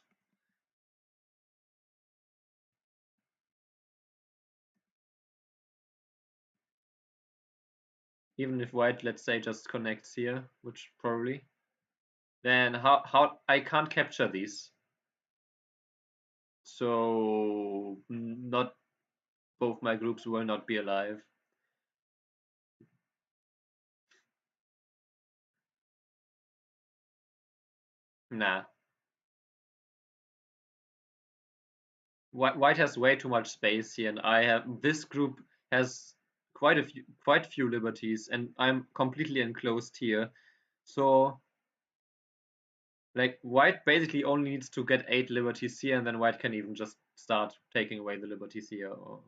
A: Even if white, let's say, just connects here, which probably, then how I can't capture these. So not both my groups will not be alive. Nah. White has way too much space here, and this group has quite few liberties, and I'm completely enclosed here. So like white basically only needs to get 8 liberties here, and then white can even just start taking away the liberties here. Or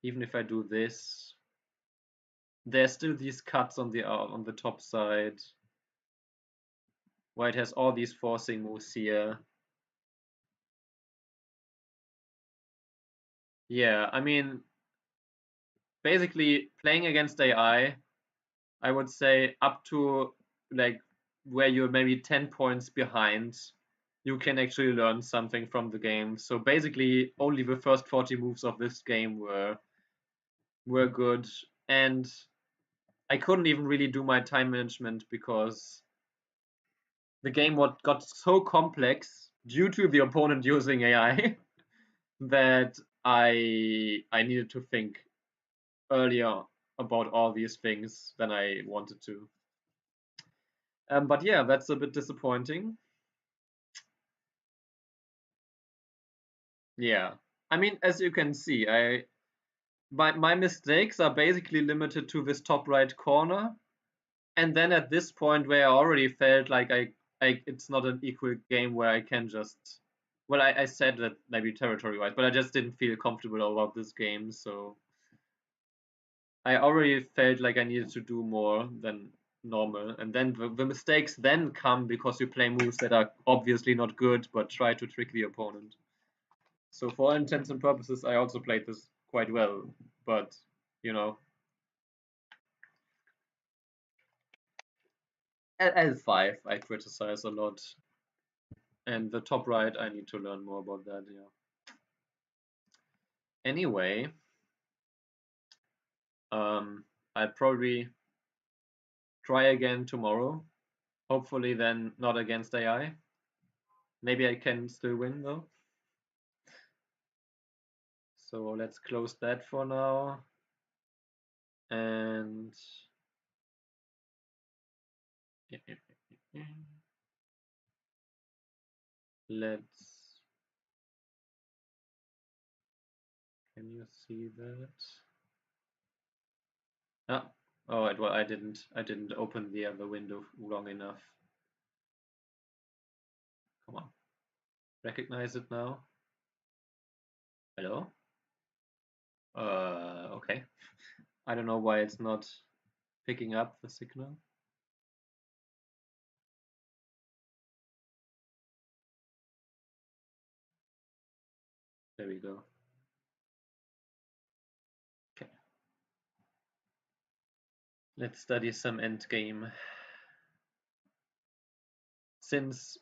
A: even if I do this, there's still these cuts on the top side. White has all these forcing moves here. Yeah, I mean, basically playing against AI, I would say up to like where you're maybe 10 points behind, you can actually learn something from the game. So basically, only the first 40 moves of this game were good, and I couldn't even really do my time management because the game got so complex due to the opponent using AI that I needed to think earlier about all these things than I wanted to. But yeah, that's a bit disappointing. Yeah, I mean, as you can see, my mistakes are basically limited to this top right corner, and then at this point where I already felt like it's not an equal game where I can just, well, I said that maybe territory-wise, but I just didn't feel comfortable about this game, so I already felt like I needed to do more than normal, and then the mistakes then come because you play moves that are obviously not good, but try to trick the opponent. So for all intents and purposes, I also played this quite well, but you know, at L5 I criticize a lot, and the top right I need to learn more about that. Yeah. Anyway, I'll probably try again tomorrow. Hopefully, then not against AI. Maybe I can still win though. So let's close that for now. And let's, can you see that? Ah, oh, well, I didn't open the other window long enough. Come on, recognize it now. Hello? Okay. I don't know why it's not picking up the signal. There we go. Okay. Let's study some endgame. Since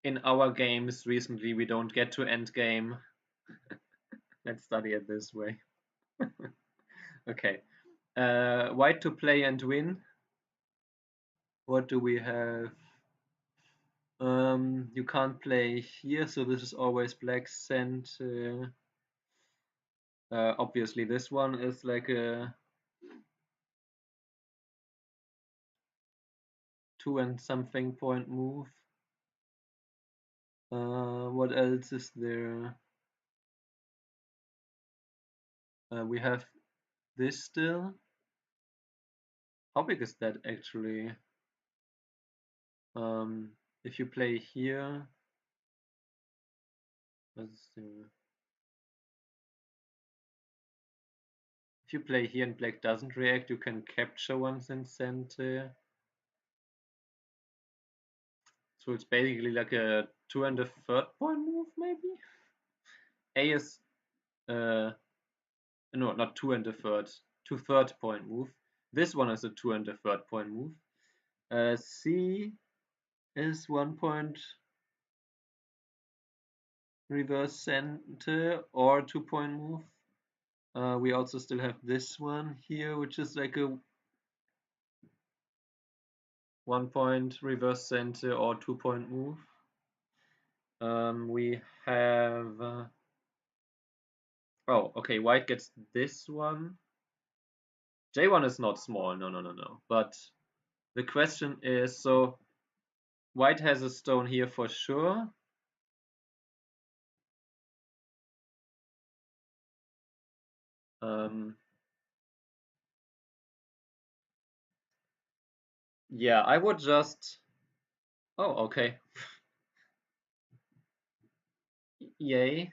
A: in our games recently we don't get to endgame, let's study it this way. Okay. White to play and win. What do we have? You can't play here, so this is always black center. Obviously, this one is like a 2 and something point move. What else is there? We have this still. How big is that actually? If you play here, let's see. If you play here and black doesn't react, you can capture once in center. So it's basically like a 2 and a third point move, maybe? A is no, not 2 and a third, 2/3 point move. This one is a 2 and a third point move. C is 1 point reverse center or 2 point move. We also still have this one here, which is like a 1 point reverse center or 2 point move. We have oh, okay, white gets this one. J1 is not small, no. But the question is, so white has a stone here for sure. Yeah, I would just, oh, okay. Yay.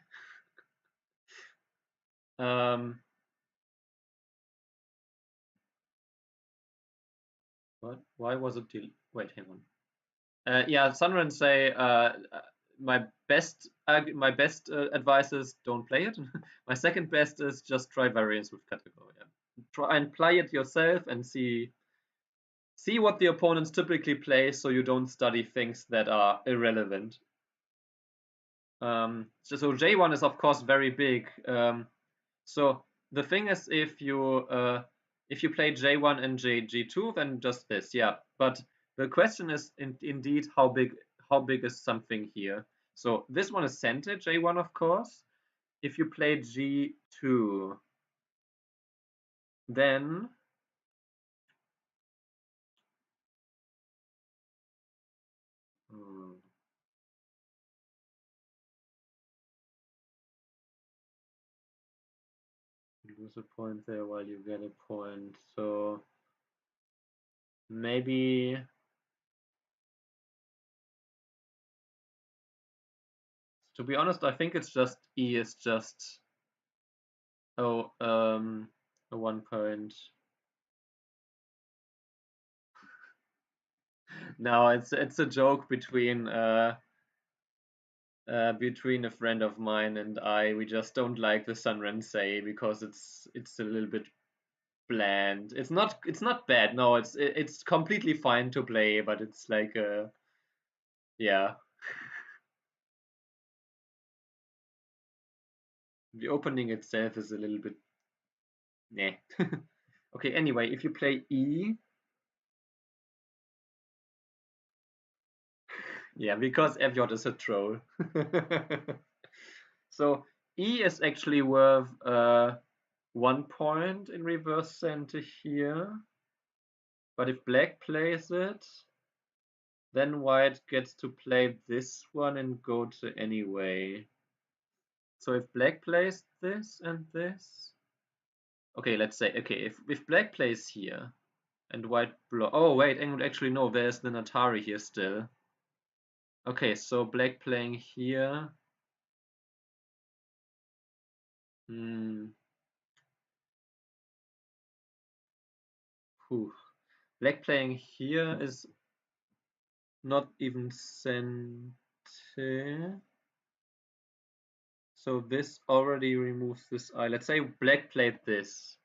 A: What? Why was it wait, hang on. Yeah, Sunren say my best advice is don't play it. My second best is just try variants with category. Yeah. Try and play it yourself and see what the opponents typically play, so you don't study things that are irrelevant. So J1 is of course very big. So the thing is, if you play J1 and G2, then just this, yeah. But the question is indeed how big is something here. So this one is center J1, of course. If you play G2, then you lose a point there while you get a point. So maybe to be honest, I think it's just E is just a 1 point. No, it's a joke between a friend of mine and I. We just don't like the Sunren Say because it's a little bit bland. It's not bad. No, it's completely fine to play, but it's like yeah. The opening itself is a little bit nah. Okay, anyway, if you play E, yeah, because Eviot is a troll. So E is actually worth 1 point in reverse center here. But if black plays it, then white gets to play this one and go to anyway. So if black plays this and this, okay, let's say, okay, if black plays here and white block, oh wait, actually no, there's the Atari here still. Okay, so black playing here. Whew. Black playing here is not even center. So this already removes this eye. Let's say black played this.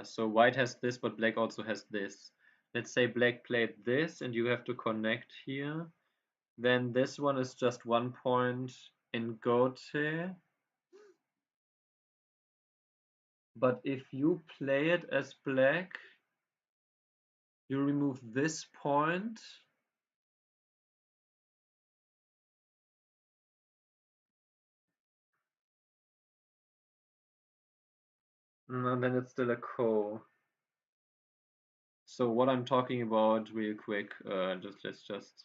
A: So white has this, but black also has this. Let's say black played this, and you have to connect here. Then this one is just 1 point in Gote. But if you play it as black, you remove this point. And then it's still a ko. So what I'm talking about real quick, let's just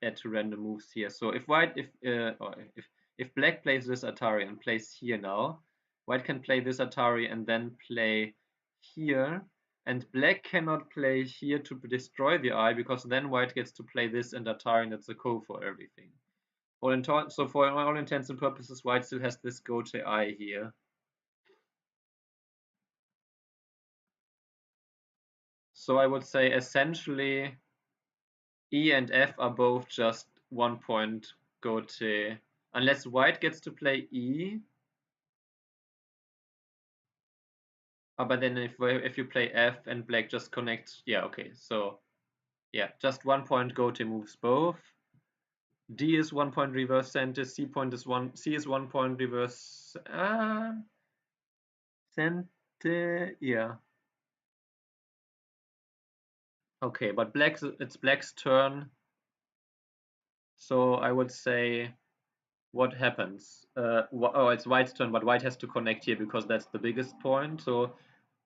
A: add to random moves here. So if white, if black plays this Atari and plays here now, white can play this Atari and then play here, and black cannot play here to destroy the eye because then white gets to play this and Atari, and that's a ko for everything. So for all intents and purposes, white still has this go to eye here. So I would say essentially E and F are both just 1 point Gote. Unless white gets to play E. But then if you play F and black just connects, yeah, okay. So yeah, just 1 point Gote moves both. D is 1 point reverse center, C is 1 point reverse center, yeah. Okay, but it's black's turn. So I would say, what happens? Oh, it's white's turn, but white has to connect here because that's the biggest point. So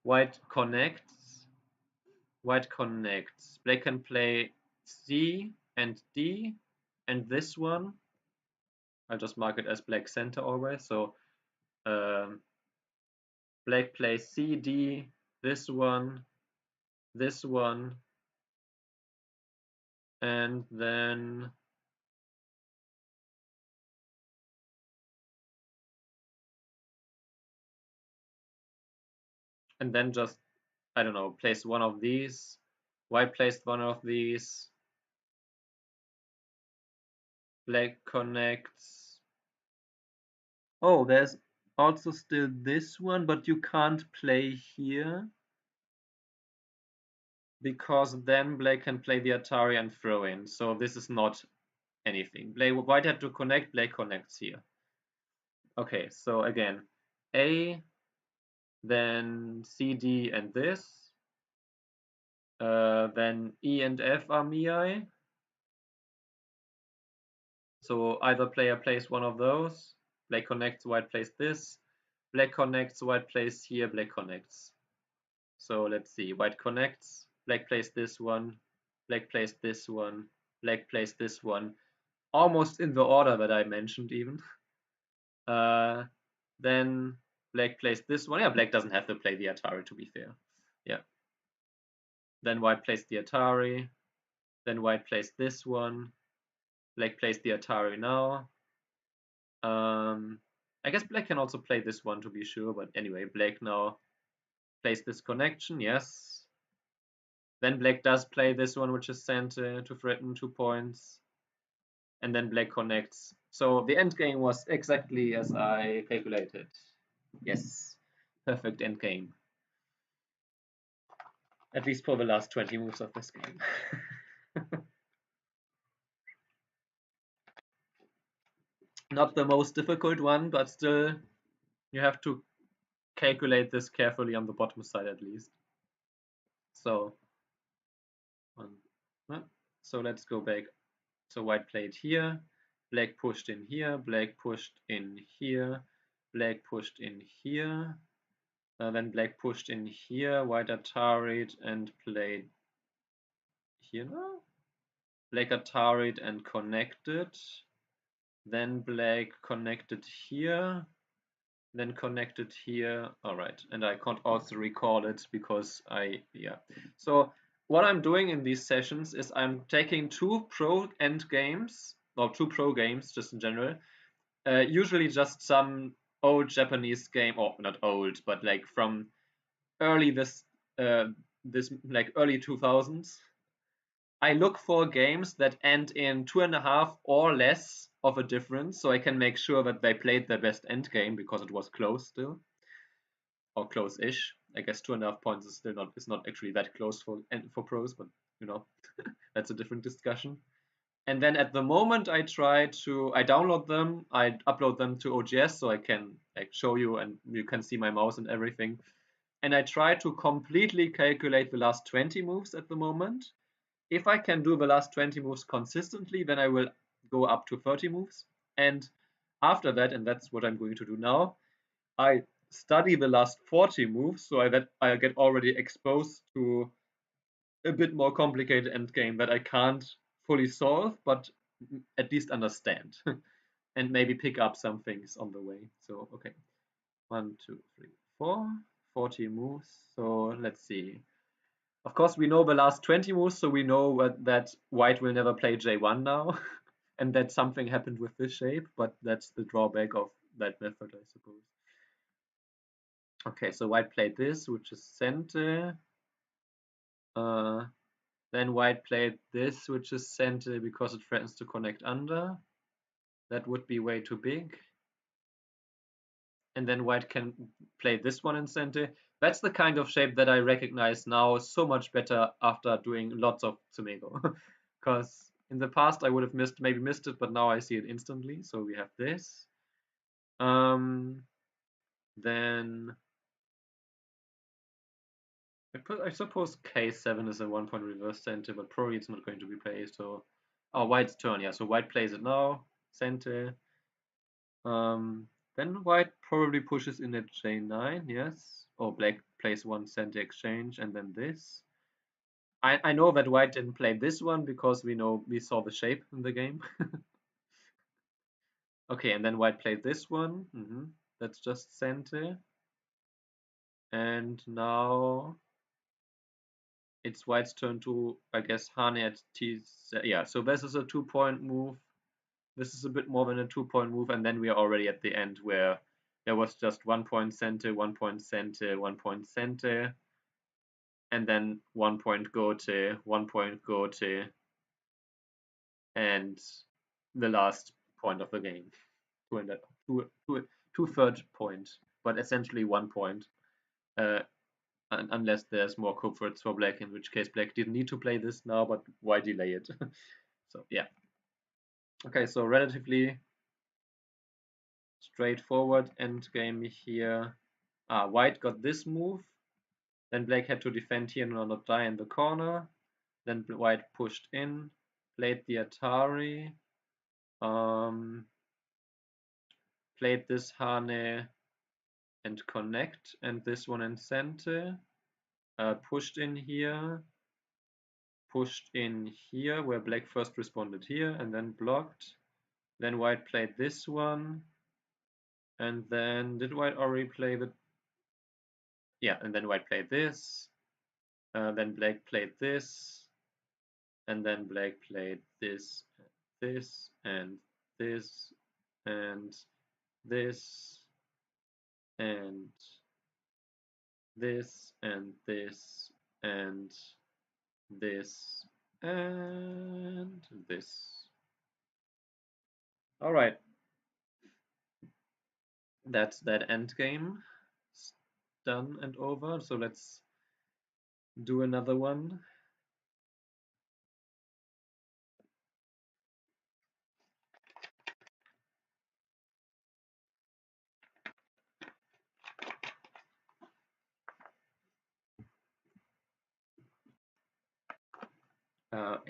A: white connects. White connects. Black can play C and D, and this one. I'll just mark it as black center always. So black plays C, D, this one, and then just, I don't know, place one of these. White placed one of these. Black connects. Oh, there's also still this one, but you can't play here because then black can play the Atari and throw in. So this is not anything. White had to connect, black connects here. Okay, so again, A, then C, D, and this. Then E and F are Mii. So either player plays one of those. Black connects, white plays this. Black connects, white plays here, black connects. So let's see, white connects, black plays this one, black plays this one, black plays this one, almost in the order that I mentioned even. Then black plays this one. Yeah, black doesn't have to play the Atari, to be fair. Yeah. Then white plays the Atari. Then white plays this one. Black plays the Atari now. I guess black can also play this one to be sure, but anyway, black now plays this connection, yes. Then black does play this one, which is center to threaten 2 points. And then black connects. So the end game was exactly as I calculated. Yes, perfect end game. At least for the last 20 moves of this game. Not the most difficult one, but still you have to calculate this carefully on the bottom side at least. So, so let's go back. So white played here, black pushed in here, black pushed in here, black pushed in here. Then black pushed in here, white Atari'd and played here now. Black Atari'd and connected. Then black connected here, then connected here. All right, and I can't also recall it because yeah. So what I'm doing in these sessions is I'm taking 2 pro end games, or 2 pro games just in general, usually just some old Japanese game, or not old, but like from early this like early 2000s. I look for games that end in 2.5 or less of a difference, so I can make sure that they played their best end game because it was close still, or close-ish. I guess 2.5 points is still not actually that close for pros, but you know that's a different discussion. And then at the moment I download them, I upload them to OGS so I can like show you and you can see my mouse and everything. And I try to completely calculate the last 20 moves at the moment. If I can do the last 20 moves consistently, then I will go up to 30 moves. And after that, and that's what I'm going to do now, I study the last 40 moves so that I get already exposed to a bit more complicated endgame that I can't fully solve, but at least understand and maybe pick up some things on the way. So, okay. 1, 2, 3, 4, 40 moves. So let's see. Of course, we know the last 20 moves, so we know that white will never play J1 now, and that something happened with this shape, but that's the drawback of that method, I suppose. Okay, so white played this, which is center. Then white played this, which is center because it threatens to connect under. That would be way too big. And then white can play this one in center. That's the kind of shape that I recognize now so much better after doing lots of Tsumego. Because in the past I would have maybe missed it, but now I see it instantly. So we have this. Then I suppose K7 is a 1-point reverse center, but probably it's not going to be played. So Oh, white's turn, yeah. So white plays it now. Center. Then white probably pushes in at J9, yes. Or black plays one center exchange and then this. I know that white didn't play this one because we saw the shape in the game. Okay, and then white played this one. That's just center. And now it's white's turn to, I guess, Hane at T. Yeah, so this is a 2-point move. This is a bit more than a 2-point move, and then we are already at the end where there was just 1 point center, 1 point center, 1 point center, and then 1 point gote, 1 point gote, and the last point of the game. Two-third point, but essentially 1 point. Unless there's more comforts for black, in which case black didn't need to play this now, but why delay it? So yeah. Okay, so relatively straightforward endgame here. White got this move, then black had to defend here and not die in the corner. Then white pushed in, played the Atari, played this Hane and connect, and this one in center. Pushed in here, pushed in here, where black first responded here, and then blocked. Then white played this one, and then did white already play the? Yeah, and then white played this. Then black played this, and then black played this, this, and this, and this, and this, and this, and this, and this. All right, that's that end game. It's done and over. So let's do another one.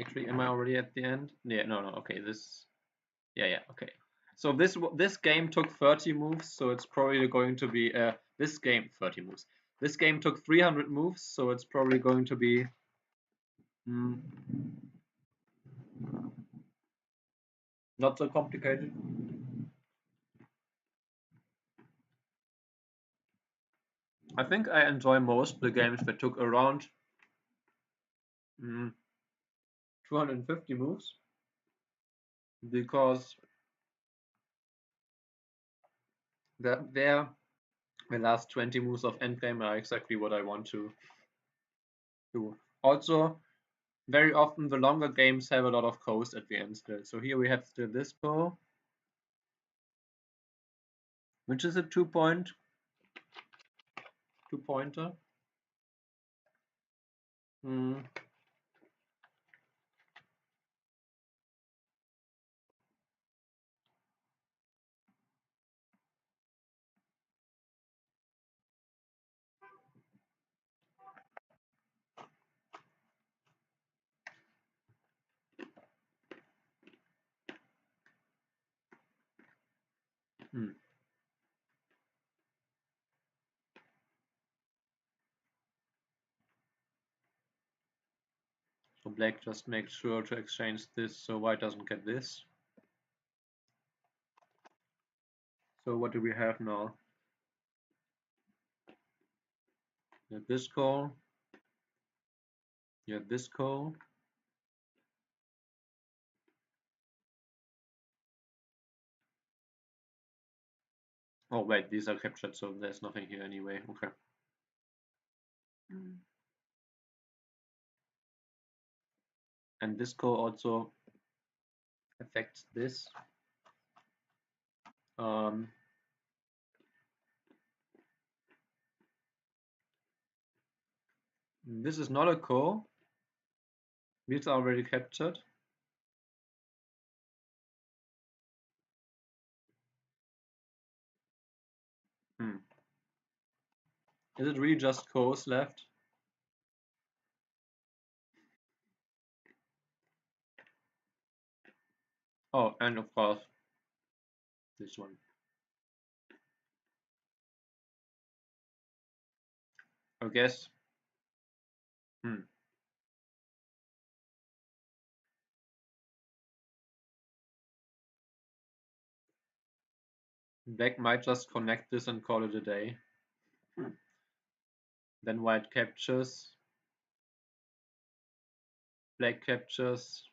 A: Actually, am I already at the end? Yeah, no, okay, yeah, okay. So this game took 30 moves, so it's probably going to be, this game, 30 moves. This game took 300 moves, so it's probably going to be, not so complicated. I think I enjoy most the games that took around 250 moves, because the last 20 moves of endgame are exactly what I want to do. Also, very often the longer games have a lot of coast at the end still. So here we have still this bow, which is a 2-pointer. So black just makes sure to exchange this so white doesn't get this. So what do we have now? You have this call. You have this call. Oh wait, these are captured, so there's nothing here anyway. Okay. And this call also affects this. This is not a call. These are already captured. Is it really just calls left? Oh, and of course, this one. I guess. Hmm. Black might just connect this and call it a day. Then white captures. Black captures.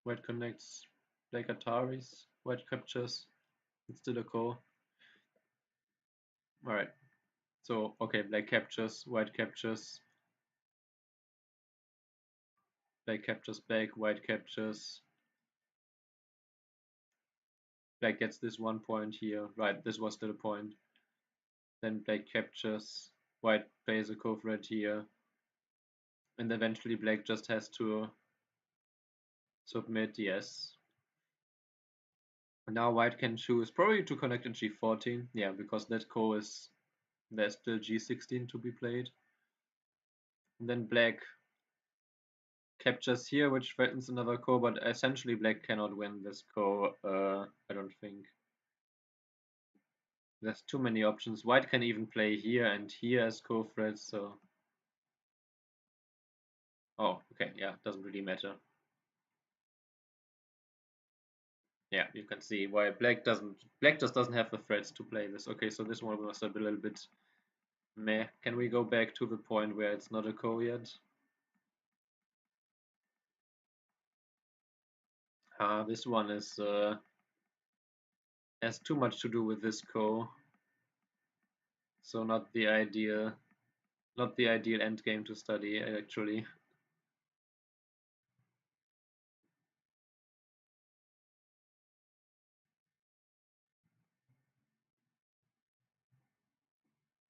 A: White connects. Black Ataris. White captures. It's still a call. Alright. So, okay, black captures. White captures. Black captures black. White captures. Black gets this 1 point here. Right, this was still a point. Then black captures. White plays a cove red here. And eventually black just has to submit, yes. Now white can choose probably to connect in g14, yeah, because that ko is, there's still g16 to be played. And then black captures here, which threatens another ko, but essentially black cannot win this ko, I don't think. There's too many options. White can even play here and here as ko threats, so... Oh, okay, yeah, doesn't really matter. Yeah, you can see why black just doesn't have the threats to play this. Okay, so this one was a little bit meh. Can we go back to the point where it's not a ko yet? This one is has too much to do with this ko, so not the ideal endgame to study actually.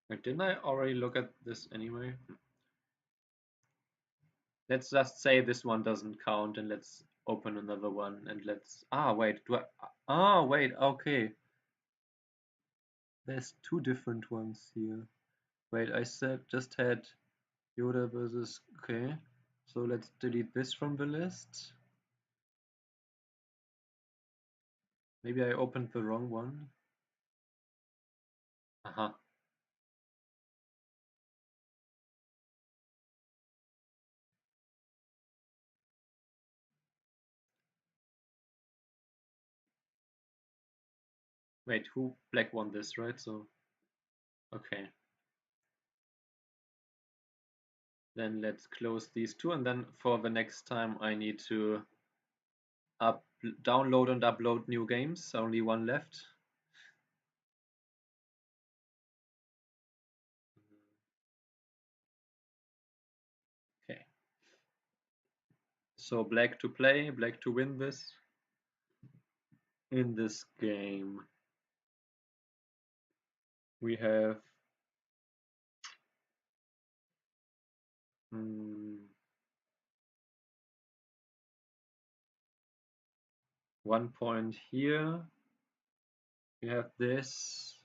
A: Wait, didn't I already look at this anyway? Let's just say this one doesn't count and let's open another one and let's wait, wait, okay. There's two different ones here. Wait, I just had Yoda versus, okay. So let's delete this from the list. Maybe I opened the wrong one. Aha. Wait, who black won this, right? So, okay. Then let's close these two, and then for the next time I need to download and upload new games. Only one left. Okay. So black to play, black to win this in this game. We have 1 point here. We have this.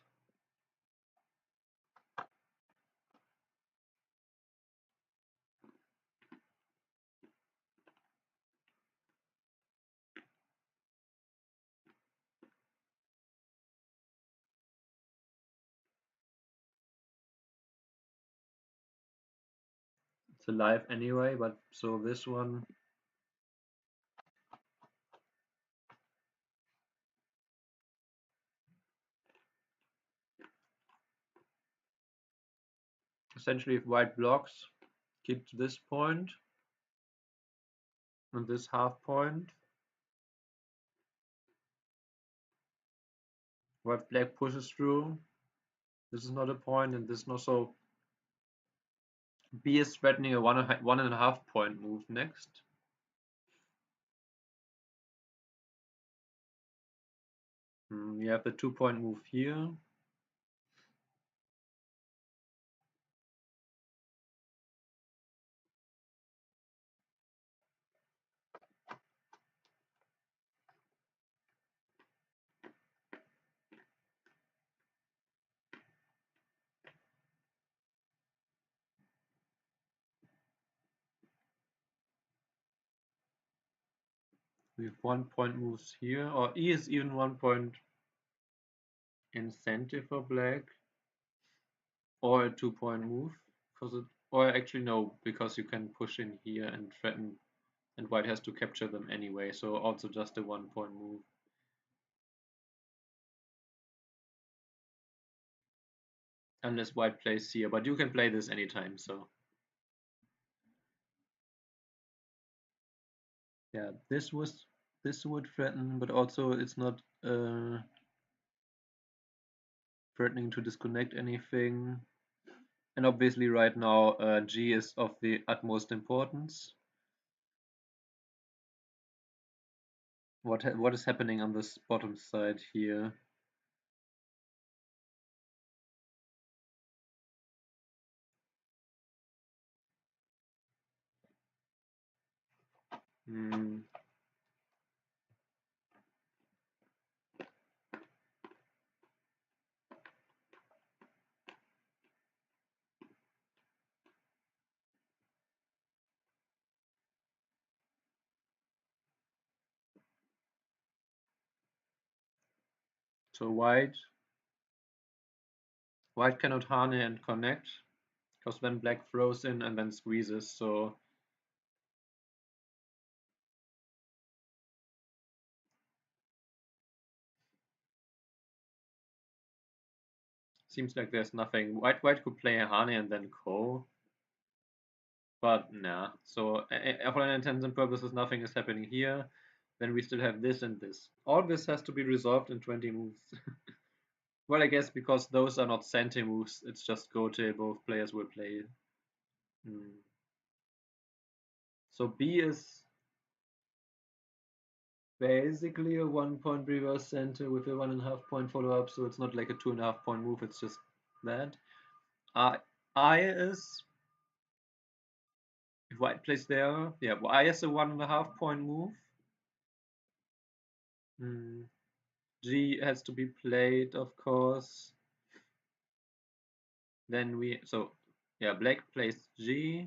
A: It's alive anyway, but so this one. Essentially, if white blocks, keep to this point and this half point. White black pushes through. This is not a point, and this is not so. B is threatening a 1.5 point move next. We have the 2 point move here. We have 1 point moves here, or E is even 1 point incentive for black, or a 2 point move, because it, or actually no, because you can push in here and threaten, and white has to capture them anyway, so also just a 1 point move. Unless white plays here, but you can play this anytime, so. Yeah, this would threaten, but also it's not threatening to disconnect anything. And obviously right now G is of the utmost importance. What is happening on this bottom side here? So white cannot Hane and connect, because then black throws in and then squeezes, so seems like there's nothing. White could play a Hane and then Ko, but nah. So for all intents and purposes, nothing is happening here. Then we still have this and this. All this has to be resolved in 20 moves. Well, I guess because those are not Sente moves, it's just Gote, both players will play. So B is basically a 1 point reverse Sente with a 1.5 point follow up, so it's not like a 2.5 point move, it's just that. I is, if white plays there, yeah, I is a 1.5 point move. G has to be played, of course. Then so yeah, black plays G.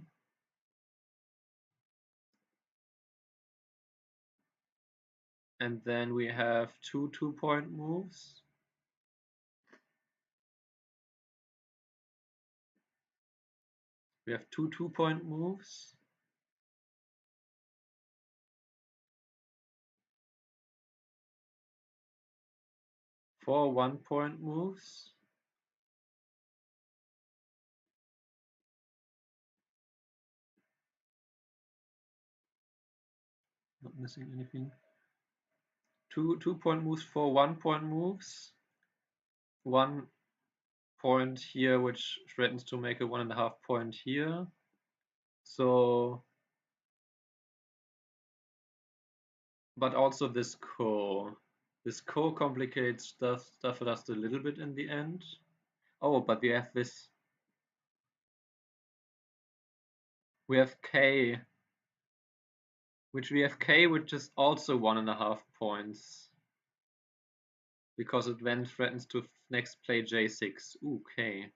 A: And then we have two 2-point moves. We have two 2-point moves. Four 1-point moves. Not missing anything. Two 2-point moves, 4 1-point moves. 1 point here, which threatens to make a 1.5 point here. So, but also this Ko. This Ko complicates stuff just a little bit in the end. Oh, but we have this. We have K, which is also 1.5 points. Because it then threatens to next play J6. Okay.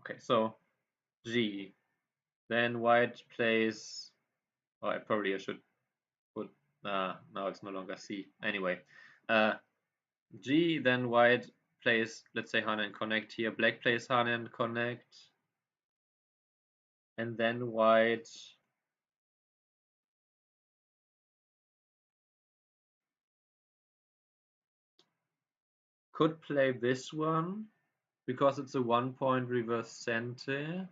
A: Okay, so G. Then white plays. Oh, I should put. Now it's no longer C. Anyway, G. Then white plays, let's say, Hane and connect here. Black plays Hane and connect. And then white could play this one because it's a 1-point reverse Sente.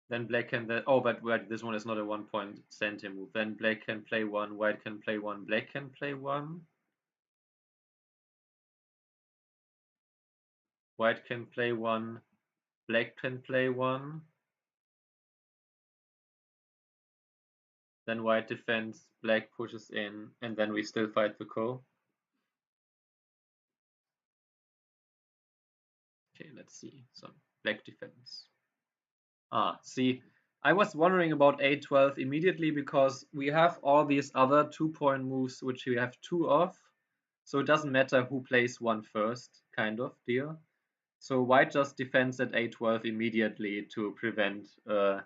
A: Then black can but wait, this one is not a 1-point Sente move. Then black can play one, white can play one, black can play one. White can play one, black can play one. Then white defends, black pushes in, and then we still fight the Ko. Okay, let's see. So black defends. See, I was wondering about A12 immediately because we have all these other 2-point moves which we have 2 of. So it doesn't matter who plays one first, kind of deal. So white just defends at a12 immediately to prevent the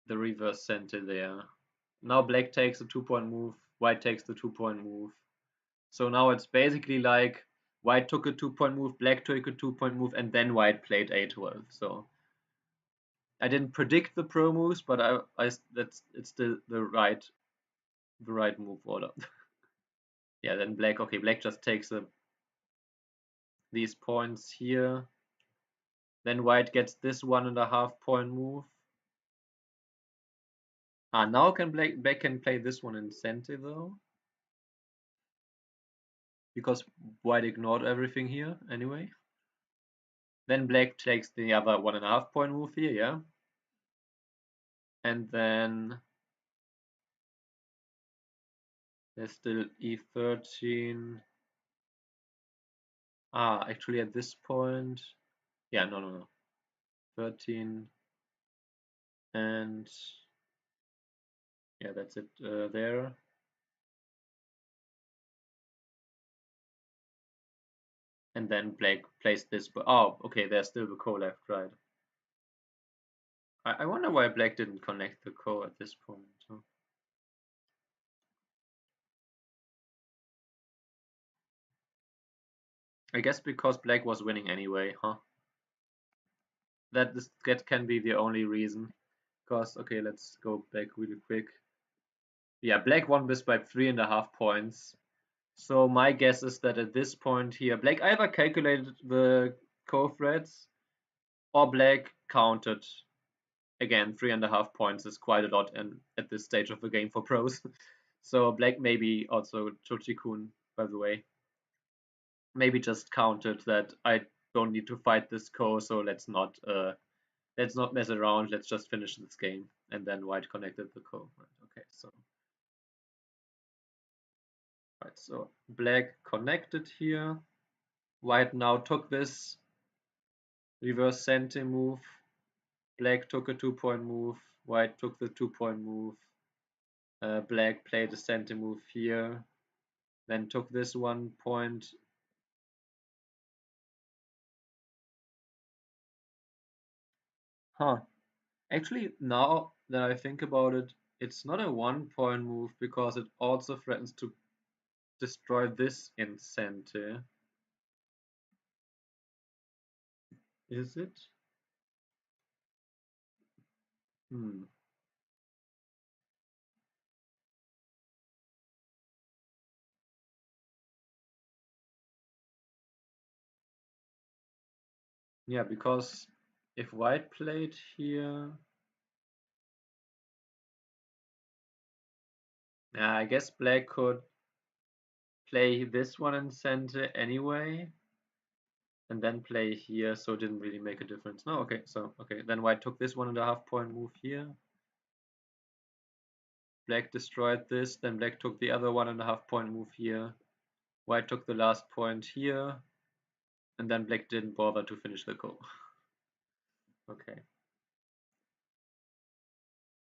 A: reverse center there. Now black takes the 2-point move, white takes the 2-point move. So now it's basically like white took a 2-point move, black took a 2-point move, and then white played a12. So I didn't predict the pro moves, but it's the right move order. Yeah, then black just takes these points here. Then white gets this 1.5 point move. Now black can play this one in center though, because white ignored everything here anyway. Then black takes the other 1.5 point move here, yeah. And then there's still e13. Actually at this point, yeah, no. 13 and yeah, that's it there. And then black plays this. Oh, okay, there's still the ko left, right? I wonder why black didn't connect the ko at this point. Huh? I guess because black was winning anyway, huh? That can be the only reason. Because, okay, let's go back really quick. Yeah, black won this by 3.5 points. So my guess is that at this point here, black either calculated the ko threads or black counted. Again, 3.5 points is quite a lot at this stage of the game for pros. So black maybe also Chochi-kun, by the way, maybe just counted that I don't need to fight this ko, so let's not mess around. Let's just finish this game. And then white connected the ko. Right, okay, so black connected here. White now took this reverse center move. Black took a 2-point move. White took the 2-point move. Black played a center move here. Then took this 1 point. Actually, now that I think about it, it's not a 1-point move because it also threatens to destroy this in center. Is it? Yeah, because if white played here, I guess black could play this one in center anyway, and then play here, so it didn't really make a difference. No, okay, then white took this 1.5 point move here. Black destroyed this, then black took the other 1.5 point move here. White took the last point here, and then black didn't bother to finish the ko. Okay.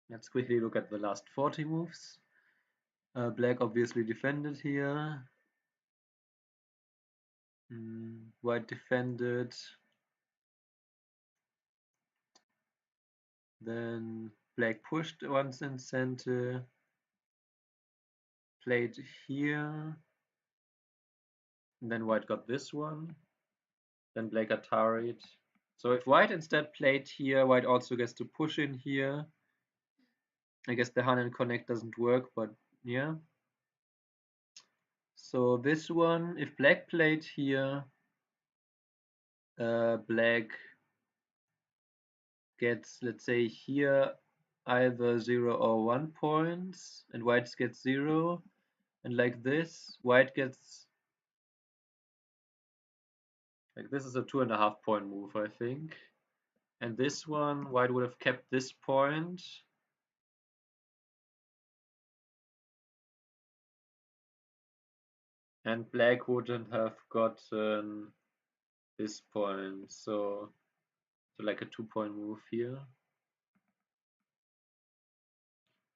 A: Let's quickly look at the last 40 moves. Black obviously defended here. White defended. Then black pushed once in center. Played here. And then white got this one. Then black ataried. So if white instead played here, white also gets to push in here. I guess the Hanen connect doesn't work, but yeah. So this one, if black played here, black gets, let's say here, either 0 or 1 points, and white gets 0. And like this, white gets, like this is a 2.5 point move, I think. And this one, white would have kept this point. And black wouldn't have gotten this point. So like a 2-point move here.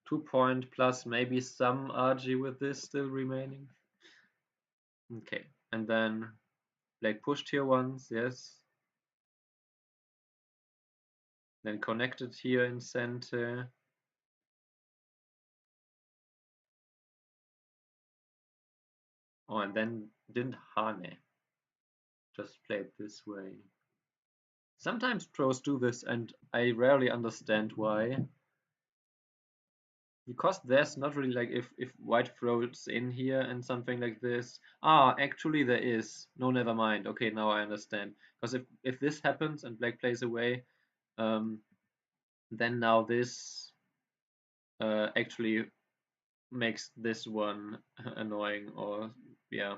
A: 2 point plus maybe some RG with this still remaining. Okay, and then black pushed here once, yes. Then connected here in center. Oh, and then didn't Hane. Just played this way. Sometimes pros do this, and I rarely understand why. Because there's not really like if white throws in here and something like this. Ah, actually there is. No, never mind. Okay, now I understand. Because if this happens and black plays away, then now this actually makes this one annoying, or yeah,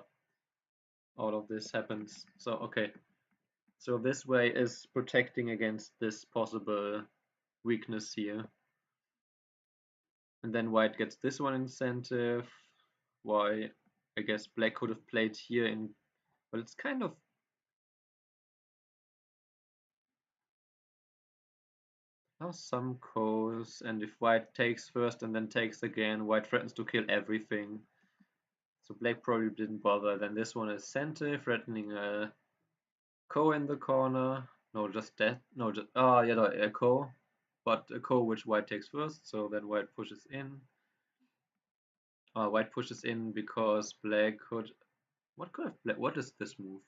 A: all of this happens. So okay, so this way is protecting against this possible weakness here. And then white gets this one incentive. Why? I guess black could have played here in, but it's kind of some calls, and if white takes first and then takes again, white threatens to kill everything. So black probably didn't bother. Then this one is center, threatening a ko in the corner. No, just that. No, just yeah, no, a ko, but a ko which white takes first. So then white pushes in. White pushes in because black could. What could have black? What is this move?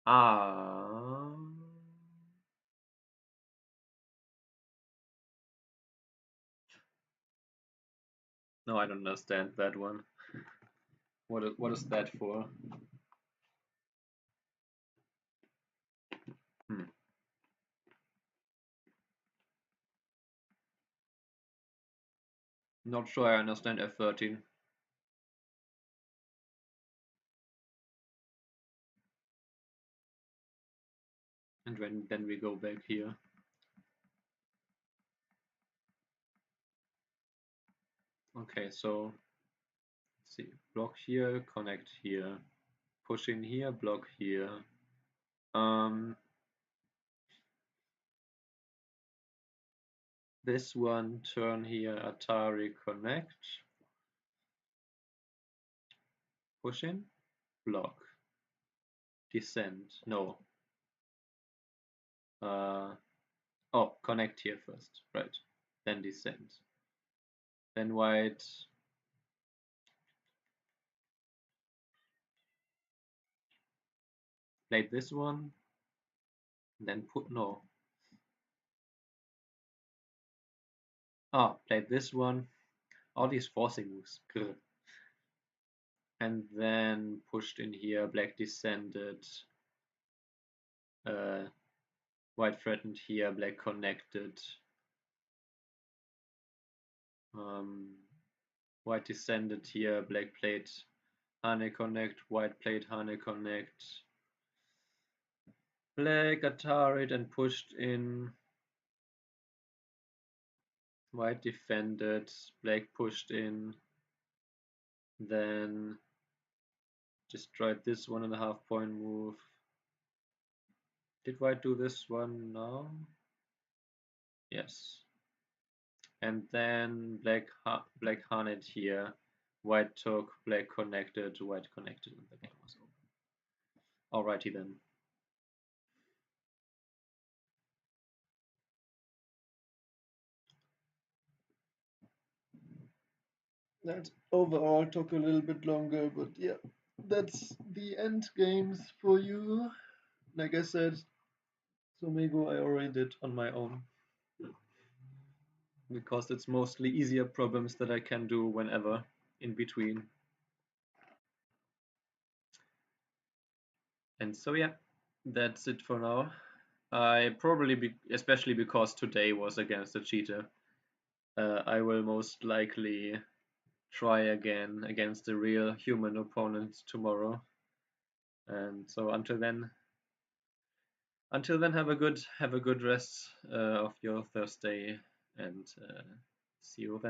A: Ah. No, I don't understand that one. What is that for? Hmm. Not sure I understand F13. And then we go back here. Okay, so let's see. Block here, connect here. Push in here, block here. This one, turn here, Atari connect. Push in, block. Descend, no. Oh, connect here first, right. Then descend. Then white. Played this one. Then put, no. Played this one. All these forcing moves. Grr. And then pushed in here, black descended. White threatened here, black connected. White descended here, black played Hane connect, white played Hane connect. Black Atari'd and pushed in. White defended, black pushed in. Then destroyed this 1.5 point move. Did white do this one now? Yes. And then black Haned here. White took, black connected, white connected, and the game was over. Alrighty then. That overall took a little bit longer, but yeah, that's the end games for you. Like I said, Sumego I already did on my own, because it's mostly easier problems that I can do whenever in between. And so yeah, that's it for now. I probably, especially because today was against a cheater, I will most likely try again against a real human opponent tomorrow. And so until then, have a good rest of your Thursday, and see you then.